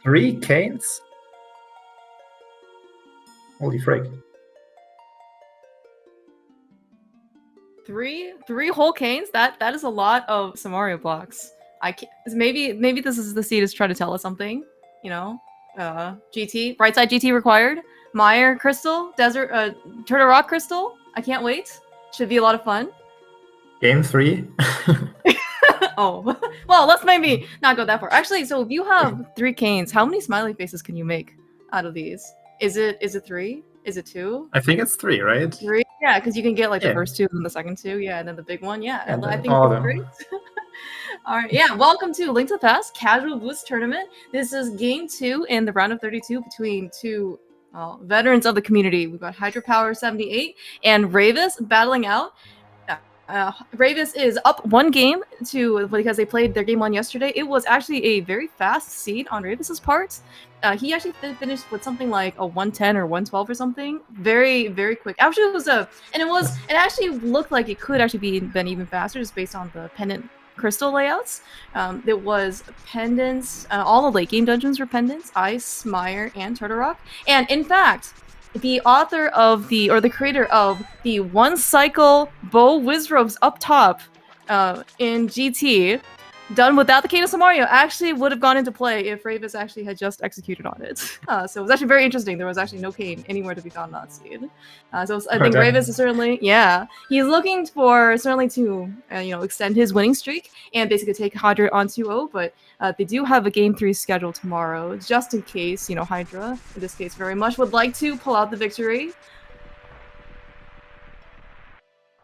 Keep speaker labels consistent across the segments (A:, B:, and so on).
A: 3 canes? Holy frick.
B: Three whole canes? That is a lot of Samaria blocks. I can't, maybe this is the seed is trying to tell us something, you know? GT, right side GT required. Mire crystal, desert, turtle rock crystal. I can't wait. Should be a lot of fun.
A: Game 3?
B: Oh, well, let's maybe not go that far. Actually, so if you have 3 canes, how many smiley faces can you make out of these? Is it 3? Is it 2?
A: I think it's 3, right?
B: 3? Yeah, because you can get like the first 2 and the second 2, yeah, and then the big one, yeah.
A: And
B: I think
A: all
B: it's
A: of them.
B: great. All right, yeah. Welcome to Link to the Past Casual Boost Tournament. This is game 2 in the round of 32 between 2 veterans of the community. We've got hydrapower 78 and Rayvis battling out. Rayvis is up 1 game because they played their game 1 yesterday. It was actually a very fast seed on Rayvis's part. He actually finished with something like a 110 or 112 or something. Very, very quick. Actually, it actually looked like it could actually been even faster just based on the pendant crystal layouts. It was pendants. All the late game dungeons were pendants: Ice, Mire, and Turtle Rock. And in fact, the author of the creator of the 1 cycle bow wizrobes up top in GT, done without the Cane of Samario, actually would have gone into play if Rayvis actually had just executed on it. So it was actually very interesting. There was actually no cane anywhere to be found on that seed. So I think Rayvis is certainly, he's looking for certainly to extend his winning streak and basically take Hydra on 2-0, but they do have a game 3 scheduled tomorrow, just in case, Hydra, in this case, very much would like to pull out the victory.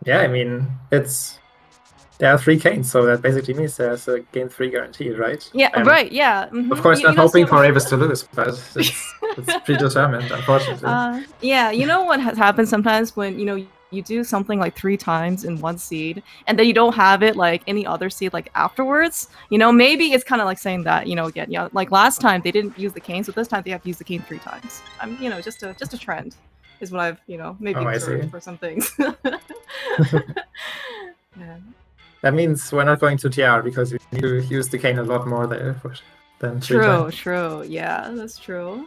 A: Yeah, I mean, there are 3 canes, so that basically means there's a game 3 guaranteed, right?
B: Yeah, right, yeah. Mm-hmm.
A: Of course, not hoping for Rayvis to lose, but it's predetermined, unfortunately.
B: Yeah, you know what has happened sometimes when, you do something like 3 times in 1 seed, and then you don't have it like any other seed like afterwards. Maybe it's kind of like saying that, again, like last time they didn't use the cane, so this time they have to use the cane 3 times. Just a trend is what I've, maybe observed for some things. Yeah.
A: That means we're not going to TR because we need to use the cane a lot more there than 3 times.
B: True. Yeah, that's true.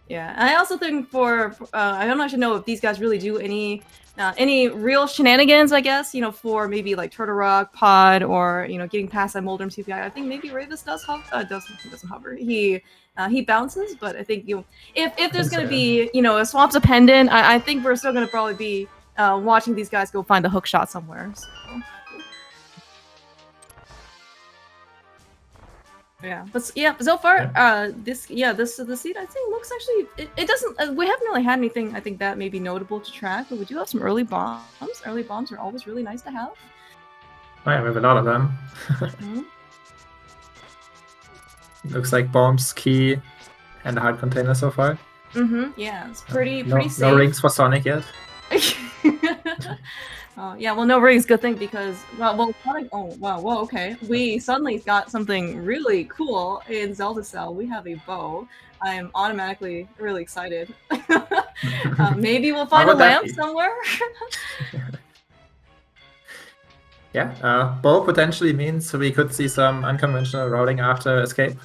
B: Yeah, and I also think I don't actually know if these guys really do any real shenanigans, I guess, for maybe like Turtle Rock, Pod, or, getting past that Moldrum CPI. I think maybe Rayvis does hover. He doesn't hover. He bounces, but I think, if there's going to be, a Swamps of Pendant, I think we're still going to probably be watching these guys go find the hook shot somewhere. So. Yeah, but so far, the seed I think looks actually it doesn't. We haven't really had anything I think that may be notable to track, but we do have some early bombs. Early bombs are always really nice to have.
A: Oh, yeah, we have a lot of them.
B: Mm-hmm.
A: Looks like bombs, key, and a hard container so far.
B: Mm-hmm. Yeah, it's pretty safe.
A: No rings for Sonic yet.
B: Yeah, well, no rings, good thing, because, Sonic, okay. We suddenly got something really cool in Zelda Cell. We have a bow. I am automatically really excited. Maybe we'll find a lamp somewhere.
A: Yeah, bow potentially means we could see some unconventional routing after escape.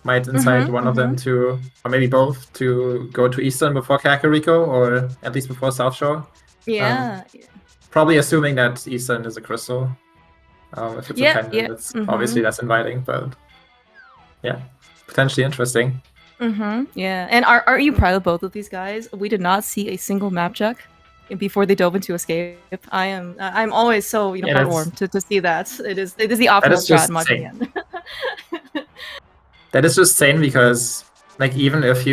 A: Might incite one of them to, or maybe both, to go to Eastern before Kakariko, or at least before South Shore.
B: Yeah.
A: Probably assuming that Eastern is a crystal. If it's a pendant, it's obviously less inviting, but yeah, potentially interesting.
B: Yeah, and are you proud of both of these guys? We did not see a single map check before they dove into escape. I'm always so heartwarmed to see that. It is the optimal strat in my opinion.
A: That is just sane because like even if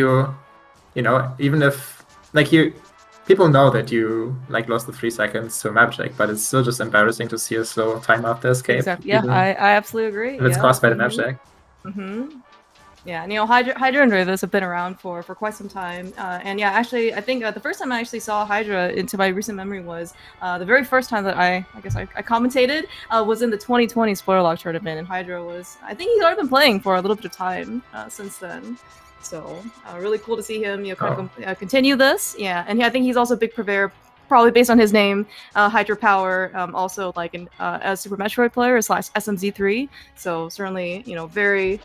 A: people know that you lost the 3 seconds to a map check, but it's still just embarrassing to see a slow time after escape.
B: Exactly. Yeah, I absolutely agree.
A: If it's caused by the map check.
B: Yeah, Hydra and Rayvis have been around for quite some time, and yeah, actually, I think the first time I actually saw Hydra into my recent memory was the very first time that I commentated was in the 2020 Spoiler Lock tournament, and Hydra was, I think he's already been playing for a little bit of time since then. So really cool to see him, continue this. Yeah, and I think he's also a big purveyor probably based on his name, Hydrapower, also like a Super Metroid player / SMZ3. So certainly, very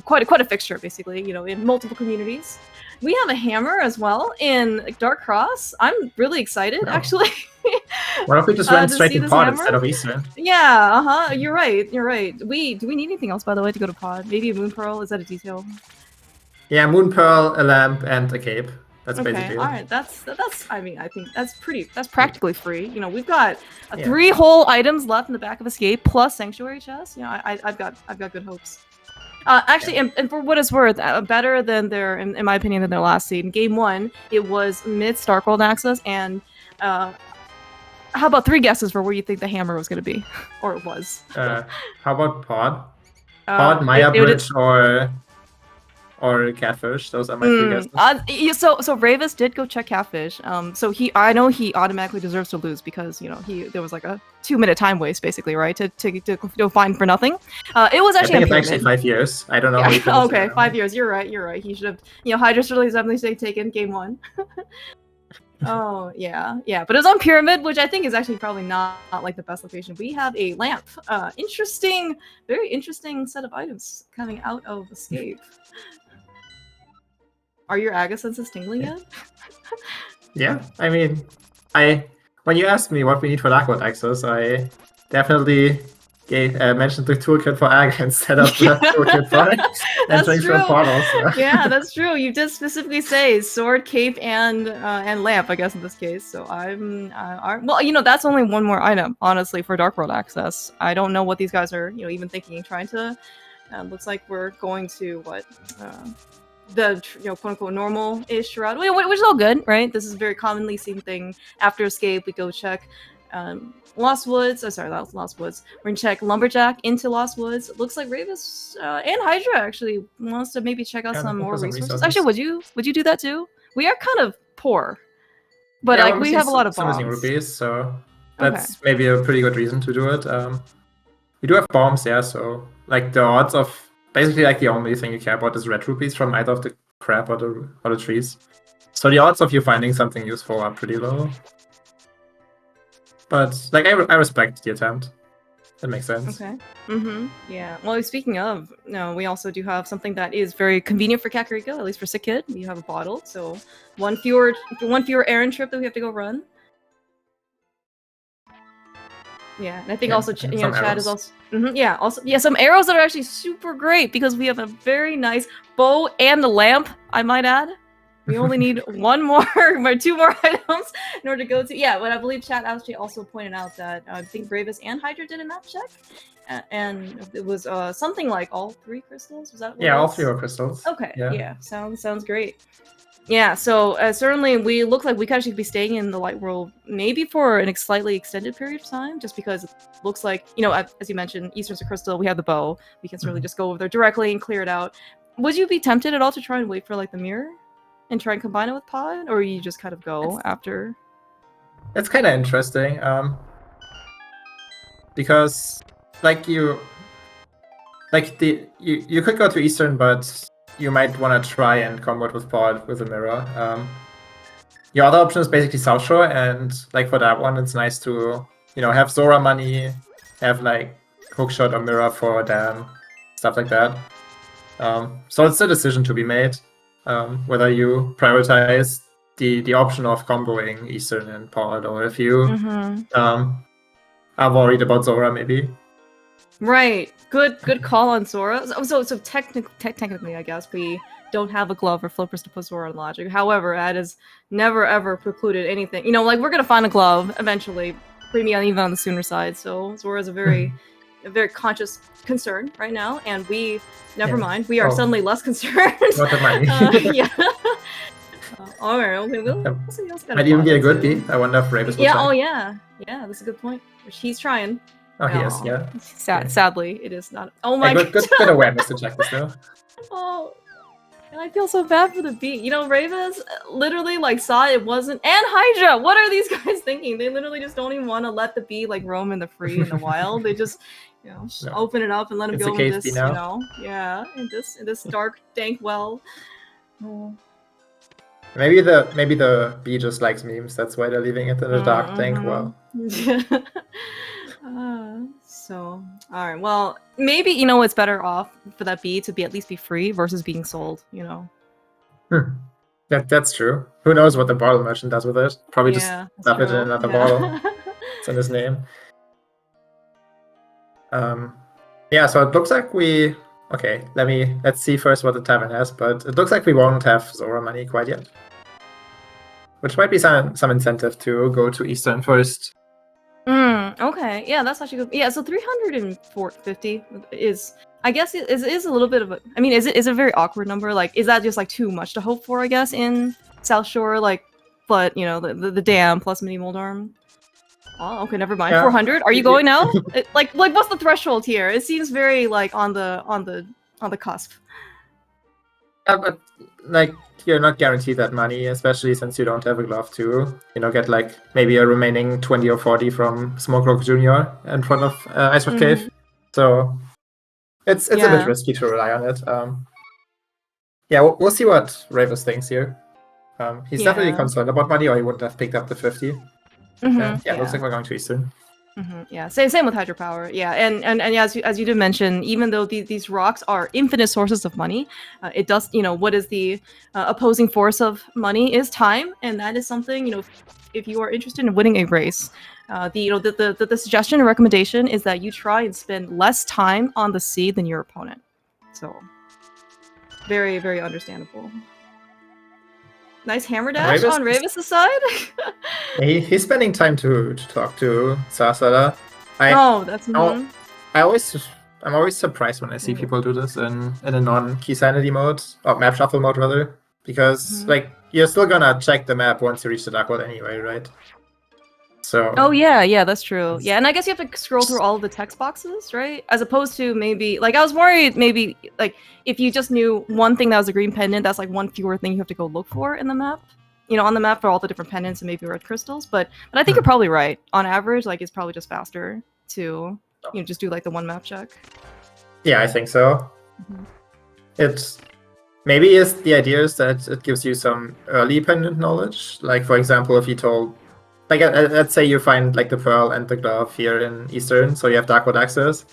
B: quite a fixture basically, in multiple communities. We have a hammer as well in Dark Cross. I'm really excited actually.
A: What if we just went
B: to
A: straight
B: see
A: to
B: this
A: pod
B: hammer?
A: instead of Eastern?
B: Yeah, You're right. Do we need anything else by the way to go to pod? Maybe a Moon Pearl? Is that a detail?
A: Yeah, Moon Pearl, a lamp, and a cape. That's basically it.
B: All right. That's. I mean, I think that's practically free. We've got 3 whole items left in the back of Escape plus Sanctuary chest. I've got good hopes. Actually, and for what it's worth, better than in my opinion, than their last seed. In Game 1, it was mid Starkworld access, and how about 3 guesses for where you think the hammer was going to be, or it was?
A: How about pod? Pod, Maya Bridge, or Catfish. Those are my 3 guesses.
B: So Rayvis did go check Catfish. So I know he automatically deserves to lose because there was like a 2-minute time waste basically, right? To go find for nothing. It was actually.
A: I think it's actually 5 years. I don't know.
B: Yeah. Okay, 5 years. You're right. He should have. Hydra should have definitely taken Game 1. Oh yeah. But it was on Pyramid, which I think is actually probably not like the best location. We have a lamp. Very interesting set of items coming out of Escape. Are your Aga senses tingling yet?
A: Yeah, I mean, when you asked me what we need for Darkwood access, I definitely mentioned the toolkit for Aga instead of the toolkit for entering from portals.
B: Yeah, that's true. You did specifically say sword, cape, and lamp, I guess in this case. So that's only one more item, honestly, for Dark World access. I don't know what these guys are, even thinking, trying to. Looks like we're going to the quote-unquote normal-ish route, which is all good, right? This is a very commonly seen thing. After Escape, we go check Lost Woods. Not Lost Woods. We're gonna check Lumberjack into Lost Woods. It looks like Rayvis and Hydra actually wants to maybe check out some more resources. Actually, would you do that too? We are kind of poor, but we have a lot of bombs.
A: Some rupees, so that's maybe a pretty good reason to do it. We do have bombs, yeah. So the odds of basically the only thing you care about is red rupees from either of the crab or the trees. So the odds of you finding something useful are pretty low. But I respect the attempt. That makes sense. Okay.
B: Yeah. Well, speaking of, we also do have something that is very convenient for Kakariko, at least for Sick Kid. You have a bottle, so one fewer errand trip that we have to go run. Yeah, and I think also Chad is also some arrows that are actually super great because we have a very nice bow and the lamp, I might add. We only need 2 more items in order to go to but I believe Chad actually also pointed out that I think Rayvis and Hydra did a map check, and it was something like all 3 crystals. Was that?
A: All 3 were crystals.
B: Okay. Yeah. Sounds great. Yeah, so certainly we look like we could actually be staying in the Light World maybe for a slightly extended period of time, just because it looks like, as you mentioned, Eastern's a crystal, we have the bow. We can certainly just go over there directly and clear it out. Would you be tempted at all to try and wait for the mirror and try and combine it with pod, or you just kind of go after?
A: It's kind of interesting, because you could go to Eastern, but you might want to try and combo it with pod with a mirror. Your other option is basically South Shore, and for that one, it's nice to have Zora money, have hookshot or mirror for dam, stuff like that. So it's a decision to be made, whether you prioritize the option of comboing Eastern and pod, or if you are worried about Zora maybe.
B: Right. Good call on Zora. So technically, I guess we don't have a glove or flippers to put Zora on logic. However, that has never ever precluded anything. We're gonna find a glove eventually, maybe even on the sooner side. So Zora is a very conscious concern right now, and we never mind. We are suddenly less concerned.
A: Not the money.
B: Yeah. All right. Okay. We'll see.
A: Might even be a good beat. I wonder if Rayvis will try.
B: Yeah. That's a good point. He's trying.
A: Oh, he is, yeah.
B: Sadly, it is not. Oh my god.
A: Good awareness to check this though.
B: Oh, and I feel so bad for the beat. Rayvis literally saw it wasn't. And Hydra, what are these guys thinking? They literally just don't even want to let the bee roam in the free in the wild. They just open it up and let him go in this, in this dark dank well. Oh.
A: Maybe the bee just likes memes. That's why they're leaving it in the dark tank. Well,
B: so all right. Well, maybe it's better off for that bee to at least be free versus being sold.
A: That's true. Who knows what the bottle merchant does with it? Probably just stuff it in
B: true.
A: another bottle. It's in his name. Yeah. So it looks like we. Okay. Let's see first what the tavern has. But it looks like we won't have Zora money quite yet. Which might be some incentive to go to Eastern first.
B: Okay. Yeah, that's actually good. Yeah, so 350 is, I guess, it is a little bit of a. I mean, is it a very awkward number? Like, is that just like too much to hope for? I guess in South Shore, like, but the dam plus mini Moldarm. Oh, okay, never mind.
A: Yeah.
B: 400. Are you going now? Like, what's the threshold here? It seems very like on the cusp.
A: Yeah, but like you're not guaranteed that money, especially since you don't have a glove to, get like maybe a remaining 20 or 40 from Smoke Rock Jr. in front of Ice Rock Cave. So it's a bit risky to rely on it. Yeah, we'll see what Rayvis thinks here. He's definitely concerned about money, or he wouldn't have picked up the 50. Yeah, looks like we're going to Eastern.
B: Yeah, same with hydropower. Yeah, and as you did mention, even though these rocks are infinite sources of money, it does what is the opposing force of money is time, and that is something if you are interested in winning a race, the suggestion and recommendation is that you try and spend less time on the sea than your opponent. So very, very understandable. Nice hammer dash on Rayvis' side.
A: He's spending time to talk to Sasada.
B: That's.
A: I'm always surprised when I see people do this in a non-key sanity mode, or map shuffle mode rather, because like you're still gonna check the map once you reach the dark world anyway, right? So.
B: Oh yeah, that's true. Yeah, and I guess you have to scroll through all of the text boxes, right? As opposed to maybe like I was worried maybe like if you just knew one thing that was a green pendant, that's like one fewer thing you have to go look for in the map. On the map for all the different pendants and maybe red crystals. But I think you're probably right. On average, like it's probably just faster to just do like the one map check.
A: Yeah, I think so. It's maybe the idea is that it gives you some early pendant knowledge. Like for example, if you told. Like, let's say you find like the pearl and the glove here in Eastern, so you have Darkwood access.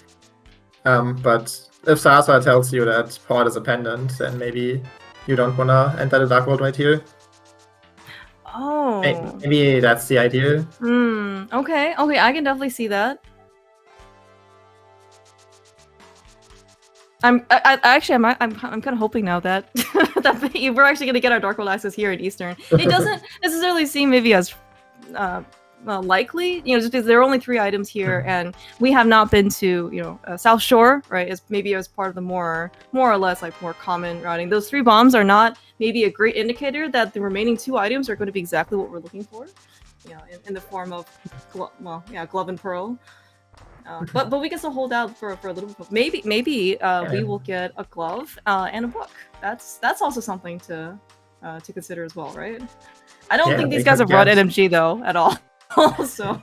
A: But if Sasa tells you that Port is a pendant, then maybe you don't wanna enter the Dark World right here.
B: Oh.
A: Maybe that's the idea.
B: Okay, I can definitely see that. I'm kind of hoping now that that we're actually gonna get our Dark World access here in Eastern. It doesn't necessarily seem maybe as likely, just because there are only 3 items here, and we have not been to, South Shore, right? As maybe as part of the more or less like more common routing. Those 3 bombs are not maybe a great indicator that the remaining 2 items are going to be exactly what we're looking for, in the form of, glove and pearl. But we can still hold out for a little bit. Maybe we will get a glove and a book. That's also something to consider as well, right? I don't think these guys have run NMG though at all. So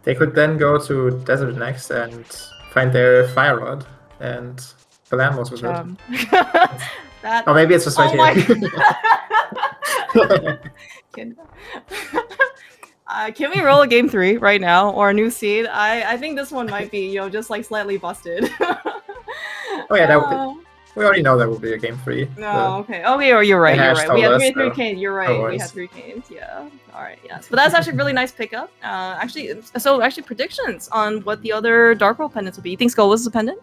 A: they could then go to Desert next and find their fire rod and Galamos with it. Or maybe it's just right here.
B: Can we roll a game 3 right now or a new seed? I think this one might be just like slightly busted.
A: Oh yeah, that would be. We already know that will be a game 3.
B: No, okay. Oh, you're right. We had 3 canes. You're right. We had 3 canes. Yeah. All right. Yes. But that's actually a really nice pickup. Actually, predictions on what the other Dark World pendants will be. You think Skull was a pendant?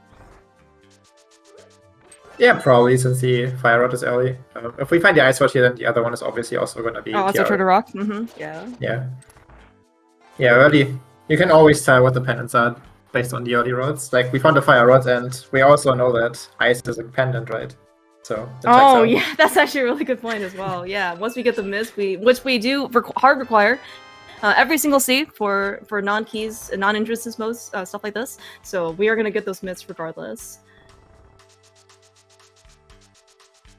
A: Yeah, probably, since the fire rod is early. If we find the ice rod here, then the other one is obviously also going to be.
B: Oh, also Turtle Rock.
A: Yeah. Yeah, early. You can always tell what the pendants are based on the early rods. Like, we found the fire rod, and we also know that ice is a pendant, right? So.
B: Yeah, that's actually a really good point as well. Yeah, once we get the mist, which we do hard require every single seed for non-keys and non-interests modes, stuff like this. So we are gonna get those mists regardless.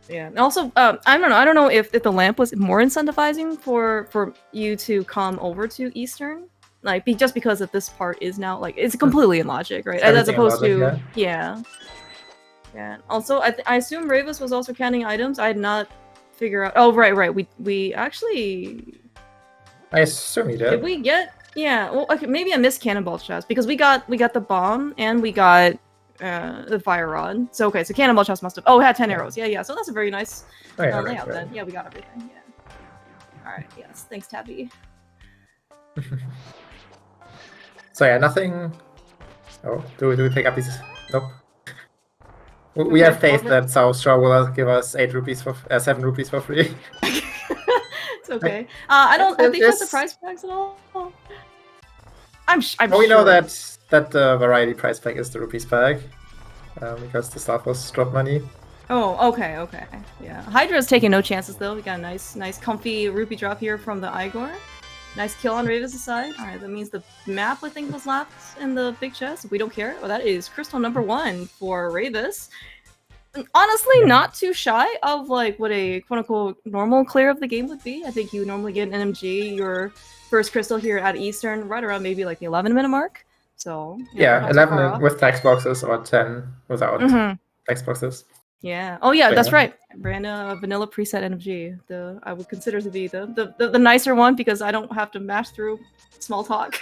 B: Yeah, and also, I don't know if the lamp was more incentivizing for you to come over to Eastern. Like, just because that this part is now, like, it's completely in logic, right? As opposed to, yeah. Also, I assume Rayvis was also counting items. I had not figure out. Oh, right. We actually.
A: I assume you did.
B: Did we get? Yeah. Well, okay. Maybe I missed cannonball chest because we got the bomb and we got the fire rod. So okay, so cannonball chest must have. Oh, it had 10 arrows. Yeah. So that's a very nice layout then. Yeah, we got everything. Yeah. All right. Yes. Thanks, Tabby.
A: So yeah, nothing. Oh, do we pick up these? Nope. We have faith that South Shore will give us 7 rupees for free.
B: It's okay. I think that's the price tags at all. I'm
A: we know that the variety price pack is the rupees pack, because the stuff was drop money.
B: Oh, okay. Yeah, Hydra's taking no chances though. We got a nice comfy rupee drop here from the Igor. Nice kill on Rayvis' side. Alright, that means the map, I think, was left in the big chest. We don't care. Well, that is crystal number 1 for Rayvis. Honestly, not too shy of like what a quote-unquote normal clear of the game would be. I think you normally get an NMG, your first crystal here at Eastern, right around maybe like the 11-minute mark. So
A: yeah 11 with text boxes or 10 without text boxes.
B: Yeah. Oh yeah, that's right. Vanilla preset NMG. I would consider to be the nicer one because I don't have to mash through small talk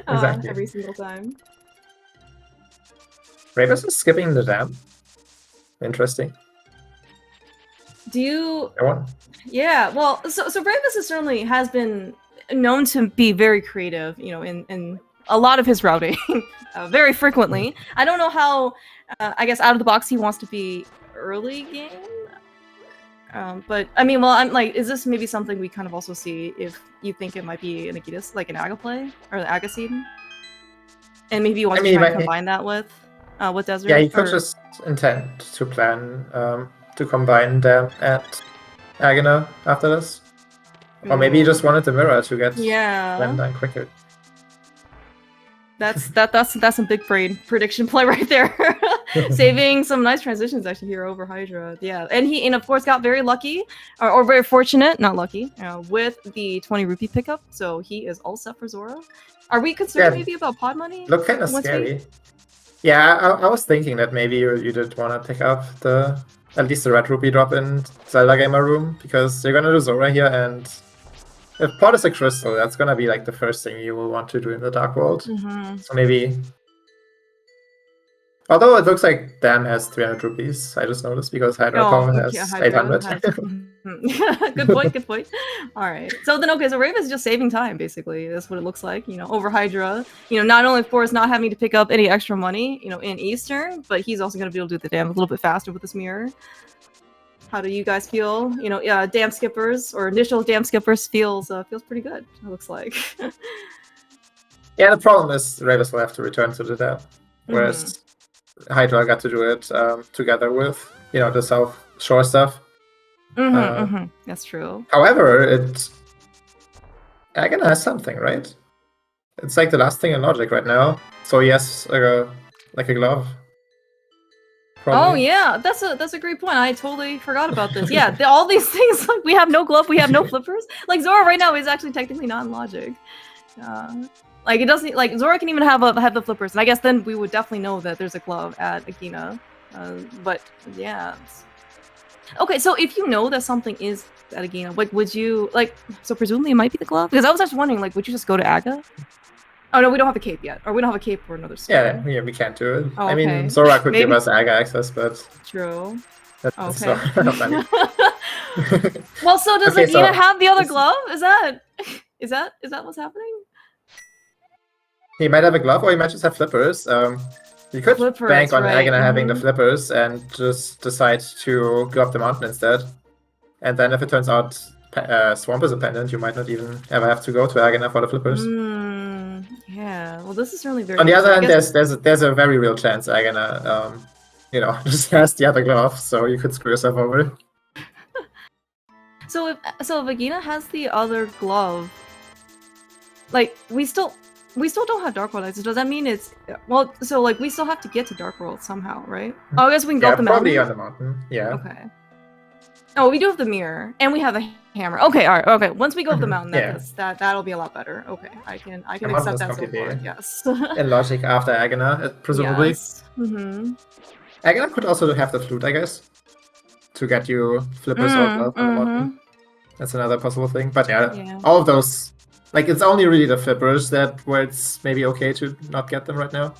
A: exactly.
B: every single time.
A: Rayvis is skipping the dam. Interesting.
B: Do you?
A: No.
B: Yeah. Well, so Rayvis certainly has been known to be very creative. You know, in a lot of his routing, very frequently. I don't know how. I guess out of the box he wants to be early game. But I mean, well, I'm like, is this maybe something we kind of also see if you think it might be an Agitas, like an Aga play or the Aga seed? And maybe you want to try and combine that with Desert?
A: Yeah, you could just intend to plan to combine them at Agana after this. Or maybe you just wanted the mirror to get them done quicker.
B: That's some big brain prediction play right there. Saving some nice transitions actually here over Hydra. Yeah, and of course got very lucky or very fortunate, not lucky, with the 20 rupee pickup. So he is all set for Zora. Are we concerned maybe about pod money?
A: Look kind of scary. Yeah, I was thinking that maybe you did want to pick up at least the red rupee drop in Zelda Gamer Room because you're gonna do Zora here, and if pod is a crystal, that's gonna be like the first thing you will want to do in the Dark World. So maybe. Although it looks like Dan has 300 rupees, I just noticed because hydrapower has 800.
B: Good point. All right. So then, so Rayvis is just saving time, basically. That's what it looks like. Over Hydra. Not only, of course, not having to pick up any extra money, in Eastern, but he's also going to be able to do the dam a little bit faster with this mirror. How do you guys feel? Dam skippers or initial dam skippers feels pretty good. It looks like.
A: Yeah, the problem is Rayvis will have to return to the dam, whereas Hydra got to do it together with the South Shore stuff.
B: That's true.
A: However, Agana has something, right? It's like the last thing in Logic right now. So yes, like a glove. Probably.
B: Oh yeah, that's a great point. I totally forgot about this. Yeah, all these things, like we have no glove, we have no flippers. Like Zora right now is actually technically not in Logic. Like it doesn't, like Zora can even have the flippers, and I guess then we would definitely know that there's a glove at Agina. But yeah. Okay, so if you know that something is at Agina, what would you like? So presumably it might be the glove, because I was just wondering, like, would you just go to Aga? Oh no, we don't have a cape yet, or we don't have a cape for another skill.
A: Yeah, we can't do it.
B: Oh,
A: I mean, Zora could give us Aga access, but
B: true.
A: That's
B: okay.
A: not funny.
B: Well, so does Agina have the other glove? Is that what's happening?
A: He might have a glove, or he might just have flippers. You could bank on Agana having the flippers and just decide to go up the mountain instead. And then if it turns out Swamp is a pendant, you might not even ever have to go to Agana for the flippers.
B: Yeah, well, this is really very.
A: On the other hand, there's a very real chance Agana, just has the other glove, so you could screw yourself over.
B: So if Agina has the other glove, like we still don't have Dark World access. Does that mean it's so like we still have to get to Dark World somehow, right? Oh, I guess we can go up the mountain.
A: Probably on the mountain. Yeah.
B: Okay. Oh, we do have the mirror, and we have the hammer. Okay, all right. Okay, once we go up the mountain, that'll be a lot better. Okay, I can accept that so far. Yes.
A: In Logic after Agana, presumably.
B: Yes.
A: Agana could also have the flute, I guess, to get you flippers or glove on the mountain. That's another possible thing. But yeah, all of those, like, it's only really the flippers that where it's maybe okay to not get them right now.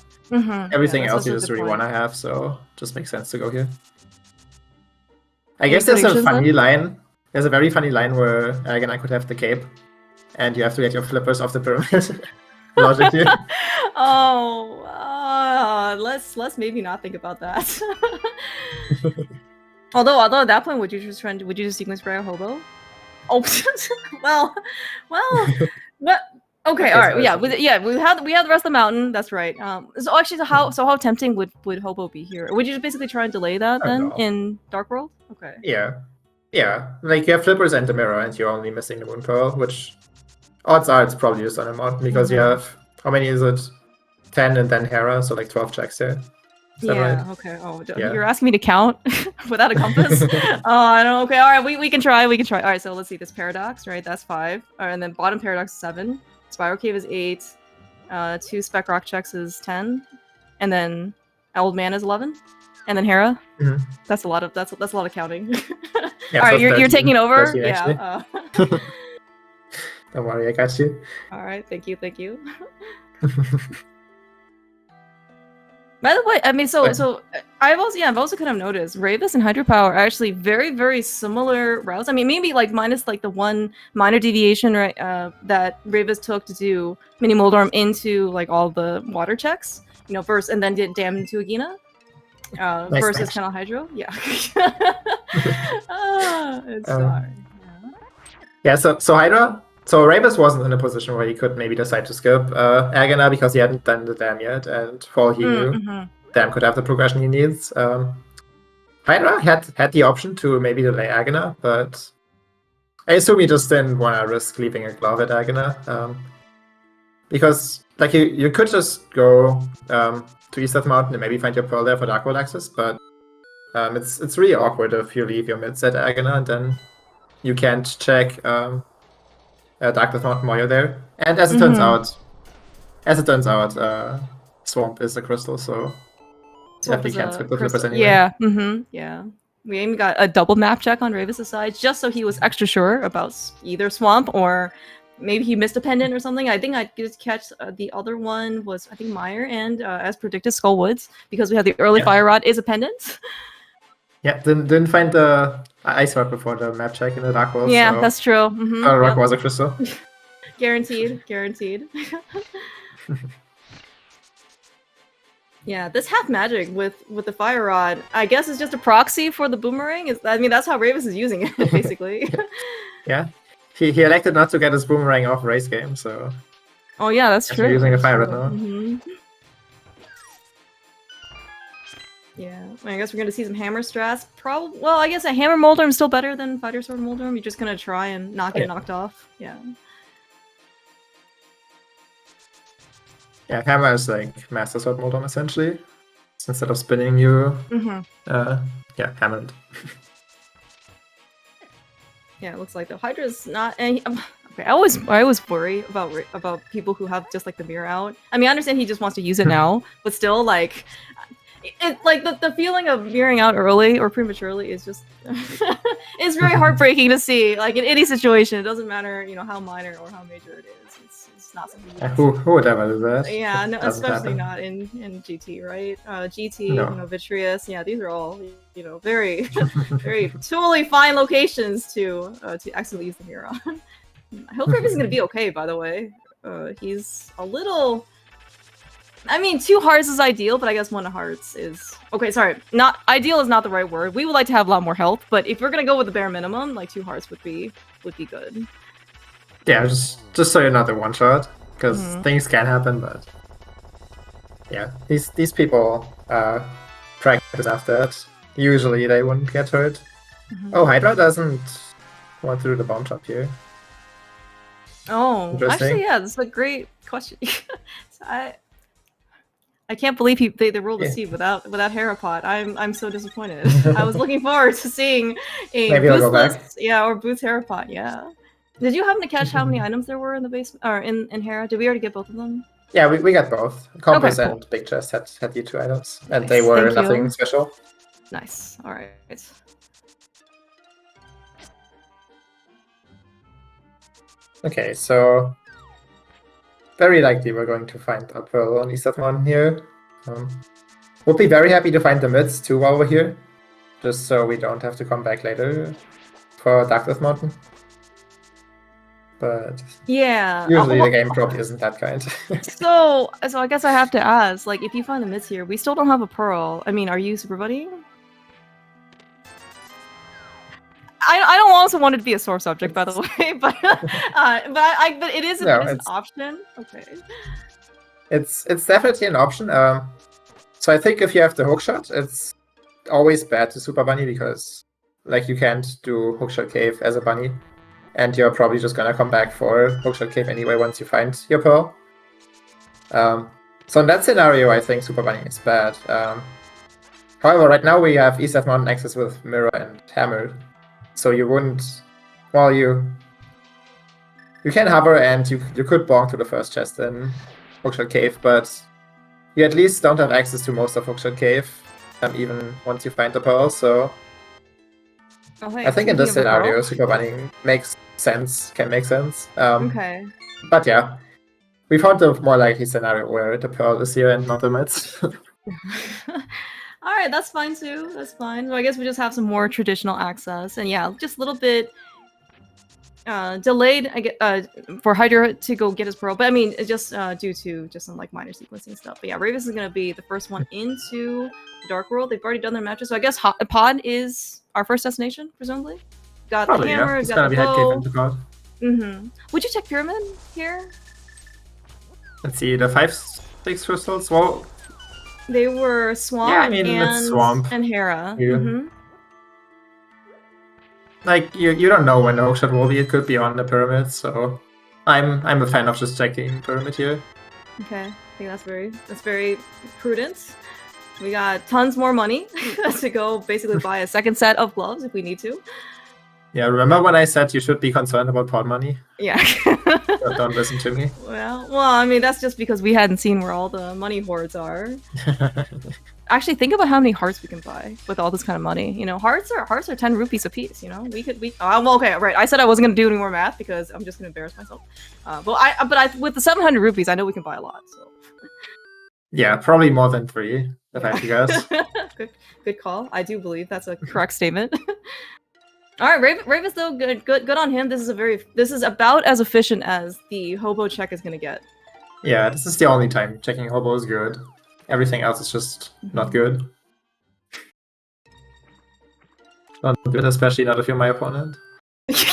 A: Everything else you just really want to have, so just makes sense to go here. I guess there's a funny line. There's a very funny line where again I could have the cape, and you have to get your flippers off the pyramid. Logically.
B: Let's maybe not think about that. although at that point, would you just sequence spray a hobo? Oh, well, what? Okay, all right, yeah, we have the rest of the mountain. That's right. So actually, how tempting would hobo be here? Would you just basically try and delay that then in Dark World? Okay.
A: Yeah. Like you have flippers and the mirror, and you're only missing the moon pearl, which odds are it's probably just on a mountain because you have how many is it? 10 and then Hera, so like 12 checks there.
B: Right? Okay. Oh, you're asking me to count without a compass? I don't know. Okay, all right, we can try. All right, so let's see. This paradox, right? That's 5. All right, and then bottom paradox is 7. Spiral cave is 8. 2 spec rock checks is 10, and then old man is 11, and then Hera. That's a lot of counting.
A: Yeah,
B: all right, you're taking over.
A: 13,
B: yeah.
A: Don't worry, I got you.
B: All right, thank you. By the way, I mean, so I've also kind of noticed Rayvis and Hydrapower are actually very, very similar routes. I mean, maybe like minus like the one minor deviation, right? That Rayvis took to do Mini Moldorm into like all the water checks, first, and then did Dam into Agina. Versus kind of Hydro, yeah. It's sorry.
A: Yeah, so Hydra. So Rayvis wasn't in a position where he could maybe decide to skip Agana because he hadn't done the Dam yet, and for all he knew, Dam could have the progression he needs. Hydra had the option to maybe delay Agana, but I assume he just didn't want to risk leaving a glove at Agana. Because like you could just go to East of the Mountain and maybe find your Pearl there for Dark World access, but it's really awkward if you leave your mids at Agana and then you can't check Dark Mountain while you're there. And as it turns out, Swamp is a crystal, so definitely can't skip the flippers anyway.
B: Yeah. We even got a double map check on Rayvis' side, just so he was extra sure about either Swamp or maybe he missed a pendant or something. I think I did catch the other one was, I think, Meyer and, as predicted, Skull Woods, because we had the early Fire Rod is a pendant. Yeah,
A: didn't find the Ice Rod before the map check in the Dark World.
B: Yeah,
A: so
B: that's true.
A: Rock was a crystal.
B: Guaranteed. Yeah, this half magic with the Fire Rod, I guess, is just a proxy for the boomerang. That's how Rayvis is using it, basically.
A: Yeah, he elected not to get his boomerang off race game, so.
B: Oh yeah, that's true.
A: Using a Fire Rod now.
B: Yeah, I guess we're gonna see some hammer strats. Probably. Well, I guess a hammer Moldorm is still better than Fighter Sword Moldorm. You're just gonna try and not get knocked off. Yeah.
A: Yeah, hammer is like Master Sword Moldorm essentially. Instead of spinning, you hammered.
B: Yeah, it looks like the Hydra's not. Okay, I always worry about people who have just like the mirror out. I mean, I understand he just wants to use it now, but still, like. Like the feeling of veering out early or prematurely is just it's very heartbreaking to see. Like in any situation, it doesn't matter, how minor or how major it is. It's not something.
A: Who would ever do that?
B: Yeah, no, especially not in GT, right? GT, Vitreous. Yeah, these are all very very totally fine locations to actually use the mirror on. I hope Rayvis is gonna be okay. By the way, he's a little. I mean, 2 hearts is ideal, but I guess 1 hearts is... Okay, sorry. Not ideal is not the right word. We would like to have a lot more health, but if we're gonna go with the bare minimum, like 2 hearts would be good.
A: Yeah, just so you're not the one-shot, because things can happen, but... Yeah, these people practice after that. Usually they wouldn't get hurt. Oh, Hydra doesn't want to do the bomb chop here.
B: Oh, actually, yeah, this is a great question. I can't believe they rolled the seed without Herapot. I'm so disappointed. I was looking forward to seeing a boostless, or Boots Herapot. Yeah. Did you happen to catch how many items there were in the basement or in Hera? Did we already get both of them?
A: Yeah, we got both. Compass and Big Chest had the 2 items, and they were nothing special.
B: Nice. All right.
A: Okay, so very likely we're going to find a Pearl on East Mountain here. Would be very happy to find the mids too while we're here, just so we don't have to come back later for Darkness Mountain. But
B: yeah,
A: usually the game probably isn't that kind.
B: so I guess I have to ask, like, if you find the mids here, we still don't have a Pearl. I mean, are you super buddy? I don't also want it to be a sore subject, by the way, but it is an option. Okay.
A: It's definitely an option. So I think if you have the hookshot, it's always bad to super bunny because like you can't do hookshot cave as a bunny, and you're probably just gonna come back for hookshot cave anyway once you find your pearl. So in that scenario, I think super bunny is bad. However, right now we have East Mountain access with mirror and hammer. So you wouldn't, well, you can hover and you could bonk to the first chest in Hookshot Cave, but you at least don't have access to most of Hookshot Cave, even once you find the pearl. So I think in this scenario, super bunnying makes sense, can make sense.
B: Okay.
A: But yeah, we found the more likely scenario where the pearl is here and not the mids.
B: All right, that's fine too. That's fine. So I guess we just have some more traditional access, and yeah, just a little bit delayed. I get for Hydra to go get his pearl, but I mean, it's just due to just some like minor sequencing stuff. But yeah, Rayvis is gonna be the first one into the Dark World. They've already done their matches, so I guess Pod is our first destination, presumably. Got
A: Probably,
B: the hammer,
A: yeah. It's
B: got the bow.
A: into Pod.
B: Would you check Pyramid here?
A: Let's see, the 5-6 crystals. Well,
B: they were Swamp,
A: yeah, I mean, it's Swamp
B: and Hera.
A: Yeah. Like you don't know when the hookshot will be. It could be on the pyramid, so I'm a fan of just checking pyramid here.
B: Okay, I think that's very prudent. We got tons more money to go basically buy a second set of gloves if we need to.
A: Yeah, remember when I said you should be concerned about pod money?
B: Yeah.
A: Don't listen to me.
B: Well, I mean, that's just because we hadn't seen where all the money hoards are. Actually, think about how many hearts we can buy with all this kind of money. You know, hearts are 10 rupees a piece. You know, well, okay, right. I said I wasn't gonna do any more math because I'm just gonna embarrass myself. But with the 700 rupees, I know we can buy a lot. So.
A: Yeah, probably more than 3, if I had to guess.
B: Good call. I do believe that's a correct statement. All right, Rayvis though, good on him. This is about as efficient as the hobo check is gonna get.
A: Yeah, this is the only time checking hobo is good. Everything else is just not good. Not good, especially not if you're my opponent.
B: As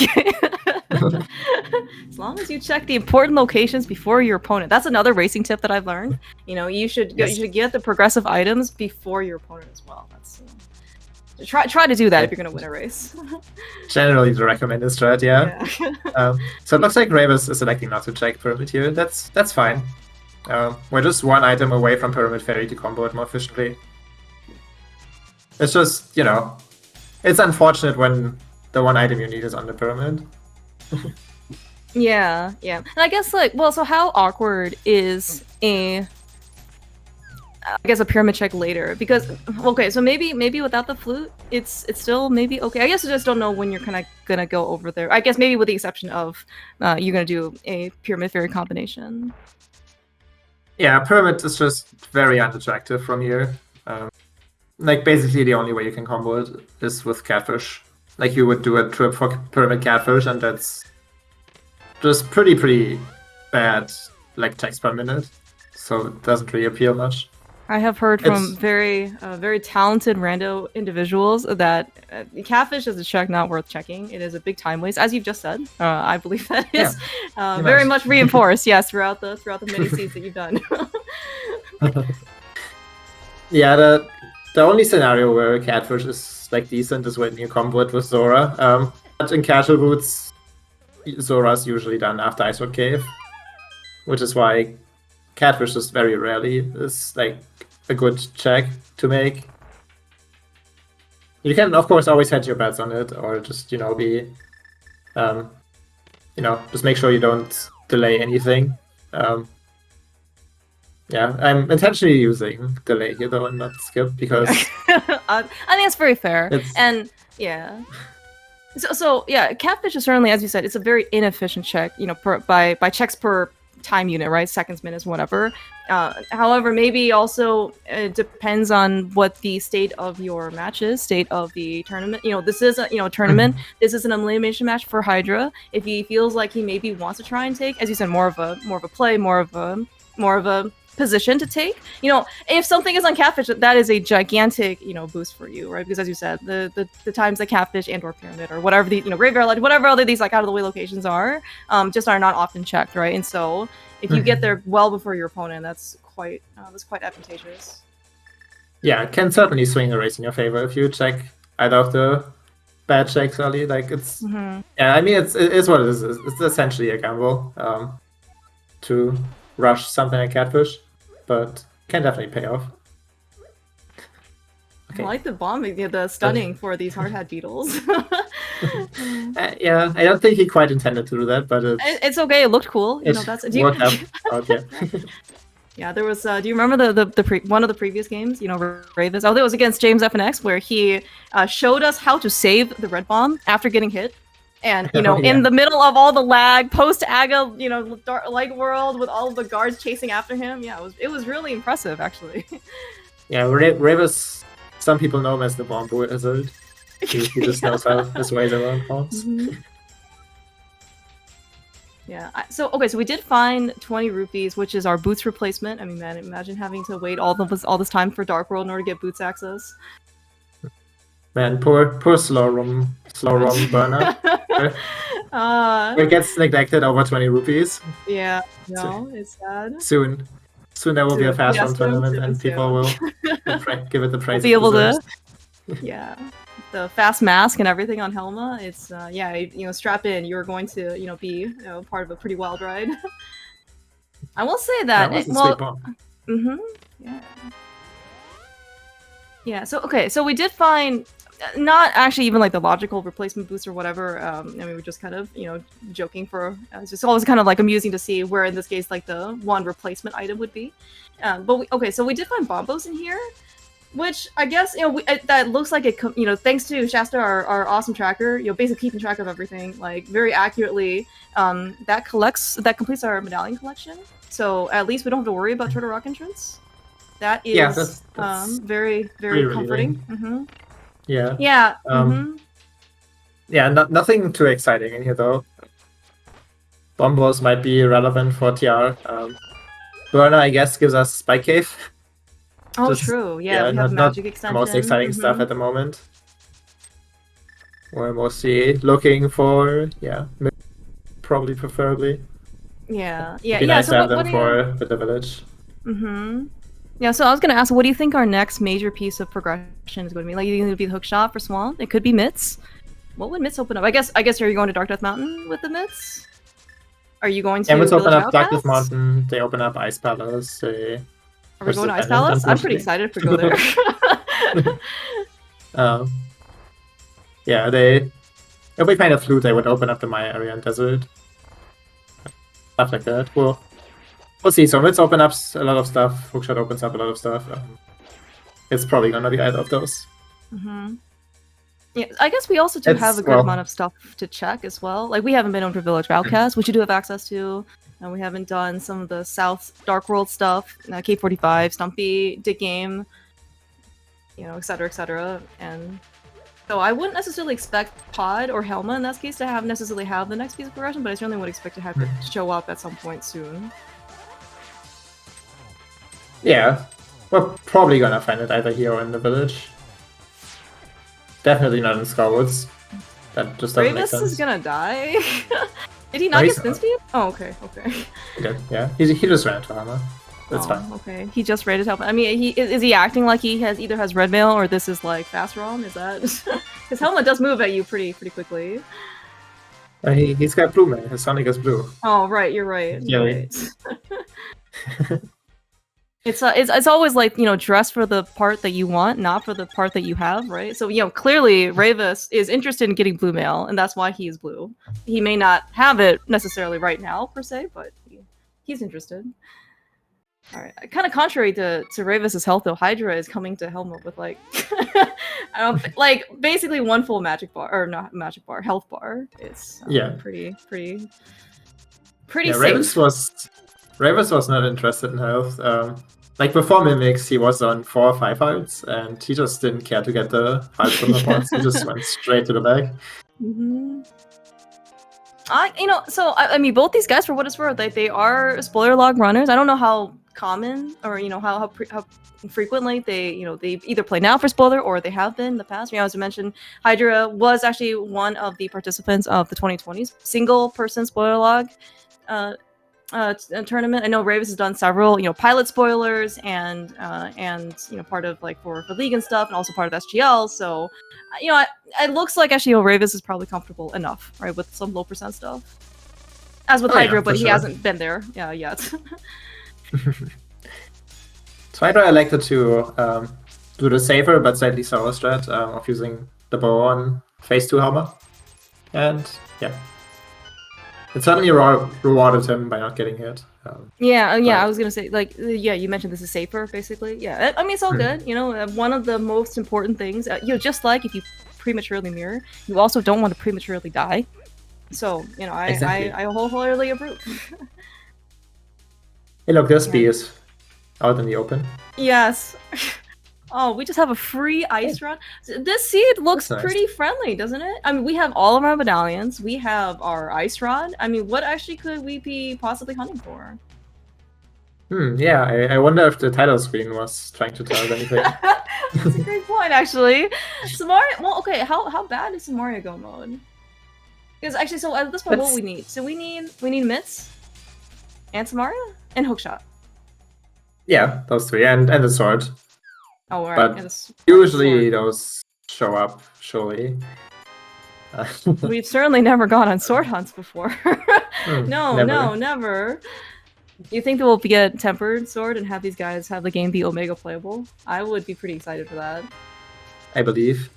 B: long as you check the important locations before your opponent. That's another racing tip that I've learned. You know, you should get the progressive items before your opponent as well. That's try to do that if you're gonna win a race.
A: Generally the recommended strat, yeah. So it looks like Rayvis is electing not to check pyramid here. That's fine. We're just one item away from Pyramid Fairy to combo it more efficiently. It's just, you know, it's unfortunate when the one item you need is on the pyramid.
B: Yeah. And I guess like, well, so how awkward is a pyramid check later? Because okay, so maybe without the flute, it's still maybe okay. I guess I just don't know when you're kind of gonna go over there. I guess maybe with the exception of you're gonna do a Pyramid Fairy combination.
A: Yeah, pyramid is just very unattractive from here. Like basically the only way you can combo it is with catfish. Like you would do a trip for pyramid catfish, and that's just pretty bad, like checks per minute. So it doesn't really appeal much.
B: I have heard from very talented rando individuals that catfish is a check not worth checking. It is a big time waste, as you've just said. I believe that is very much reinforced, yes, throughout the many seeds that you've done.
A: Yeah, the only scenario where catfish is like decent is when you combo it with Zora. But in casual boots, Zora's usually done after Ice Road Cave, which is why catfish just very rarely is like a good check to make. You can of course always hedge your bets on it, or just be, just make sure you don't delay anything. Yeah, I'm intentionally using delay here though and not skip because
B: I think it's very fair. And yeah. So yeah, catfish is certainly, as you said, it's a very inefficient check. You know, by checks per time unit, right? Seconds, minutes, whatever. However, maybe also it depends on what the state of your match is, state of the tournament. You know, this is a tournament. This is an elimination match for Hydra. If he feels like he maybe wants to try and take, as you said, more of a play, more of a position to take. You know, if something is on catfish, that is a gigantic, boost for you, right? Because as you said, the times that catfish and or pyramid or whatever the graveyard light, whatever other these like out of the way locations are, just are not often checked, right? And so if you get there well before your opponent, that's quite advantageous.
A: Yeah, it can certainly swing a race in your favor if you check either of the bad checks early. Like it's yeah, I mean it is what it is. It's essentially a gamble to rush something like catfish, but can definitely pay off.
B: Okay. I like the bombing, the stunning for these hard hat beetles.
A: Yeah, I don't think he quite intended to do that, but
B: it's okay. It looked cool.
A: Worked out, yeah.
B: Yeah, there was. Do you remember one of the previous games? Rayvis. Oh, that was against James FNX, where he showed us how to save the red bomb after getting hit. And in the middle of all the lag, post Aga, light world with all of the guards chasing after him. Yeah, it was really impressive, actually.
A: Yeah, Rayvis. Some people know him as the bomb wizard. He just knows how his ways around bombs.
B: Yeah. So we did find 20 rupees, which is our boots replacement. I mean, man, imagine having to wait all this time for Dark World in order to get boots access.
A: Man, poor slow room burner. It gets neglected over 20 rupees.
B: Yeah, no, it's sad.
A: Soon there will be a fast run tournament, and people will give it the praise.
B: Be able to, yeah, the fast mask and everything on Helma. It's strap in. You're going to be part of a pretty wild ride. I will say that. Yeah. So we did find. Not actually even like the logical replacement boost or whatever. I mean, we're just kind of joking for. It's just always kind of like amusing to see where in this case like the one replacement item would be. So we did find bombos in here, which I guess that looks like it. Thanks to Shasta, our awesome tracker, basically keeping track of everything like very accurately. That completes our medallion collection. So at least we don't have to worry about Turtle Rock entrance. That is that's very very comforting.
A: Yeah.
B: Yeah.
A: Yeah. Nothing too exciting in here though. Bombos might be relevant for TR. Burner, I guess, gives us Spike Cave.
B: Oh, true. Yeah, we have magic extension.
A: The most exciting stuff at the moment. We're mostly looking for probably preferably.
B: Yeah.
A: It'd be nice to have them for the village.
B: Yeah, so I was going to ask, what do you think our next major piece of progression is going to be? Like, you think it'll be the hook shot for Swamp? It could be Mitts. What would Mitts open up? I guess are you going to Dark Death Mountain with the Mitts? Are you going to
A: Mitts open up Dark Death Mountain, they open up Ice Palace.
B: Are we going to Ice Palace? I'm pretty excited if we go there.
A: Yeah, it'll be kind of fluid. They would open up the Maya area and Desert. Stuff like that. We'll see. So Mitts open up a lot of stuff. Hookshot opens up a lot of stuff. It's probably gonna be either of those.
B: Yeah, I guess we also have a good amount of stuff to check as well. Like we haven't been over Village Outcast, which you do have access to, and we haven't done some of the South Dark World stuff, K45, Stumpy, Dick Game, etc., etc. And so I wouldn't necessarily expect Pod or Helma in that case to necessarily have the next piece of progression, but I certainly would expect to have it show up at some point soon.
A: Yeah, we're probably gonna find it either here or in the village. Definitely not in Scarwoods. That just doesn't make sense.
B: Rayvis is gonna die. Did he not get spin speed? Oh, okay.
A: He did, yeah. He just ran to Helma. That's fine.
B: Okay, he just raided Helma. I mean, is he acting like he either has red mail or this is like fast ROM? Is that because Helma does move at you pretty quickly?
A: He's got blue mail. His Sonic is blue.
B: Oh right, you're right.
A: Yeah.
B: Right. It's always like, dress for the part that you want, not for the part that you have, right? So, clearly Rayvis is interested in getting blue mail, and that's why he is blue. He may not have it necessarily right now, per se, but he's interested. All right. Kind of contrary to Rayvis's health, though, Hydra is coming to Helmut with like, I don't like basically one full magic bar or not magic bar, health bar. It's pretty
A: Yeah,
B: safe.
A: Rayvis was not interested in health. Like before Mimics, he was on 4 or 5 hearts, and he just didn't care to get the hearts from the pots. He just went straight to the bag.
B: I mean, both these guys, for what it's worth, like they are spoiler log runners. I don't know how common or how frequently they they either play now for spoiler or they have been in the past. As I mentioned, Hydra was actually one of the participants of the 2020s single person spoiler log tournament. I know Rayvis has done several pilot spoilers and part of like for league and stuff, and also part of SGL. So it looks like actually Rayvis is probably comfortable enough, right, with some low percent stuff. As with Hydra, but he hasn't been there yet.
A: So Hydra elected to do the safer but slightly sour strat of using the bow on phase 2 Helmer. And yeah. It certainly rewarded him by not getting hit.
B: I was gonna say, like, you mentioned this is safer, basically. Yeah, I mean, it's all good. One of the most important things, just like if you prematurely mirror, you also don't want to prematurely die. So,
A: Exactly.
B: I wholeheartedly approve.
A: Hey, look, this bee is out in the open.
B: Yes. Oh, we just have a free ice run. This seed looks pretty friendly, doesn't it? I mean, we have all of our medallions. We have our ice rod. I mean, what actually could we be possibly hunting for?
A: Yeah, I wonder if the title screen was trying to tell us anything.
B: That's a great point, actually. Samaria. Well, okay. How bad is Samaria go mode? Because actually, so at this point, what we need? So we need mitts, and Samaria, and hookshot.
A: Yeah, those 3, and the sword.
B: Oh, right.
A: But usually those show up, surely.
B: We've certainly never gone on sword hunts before. No, never. You think that we'll get tempered sword and have these guys have the game be Omega playable? I would be pretty excited for that.
A: I believe.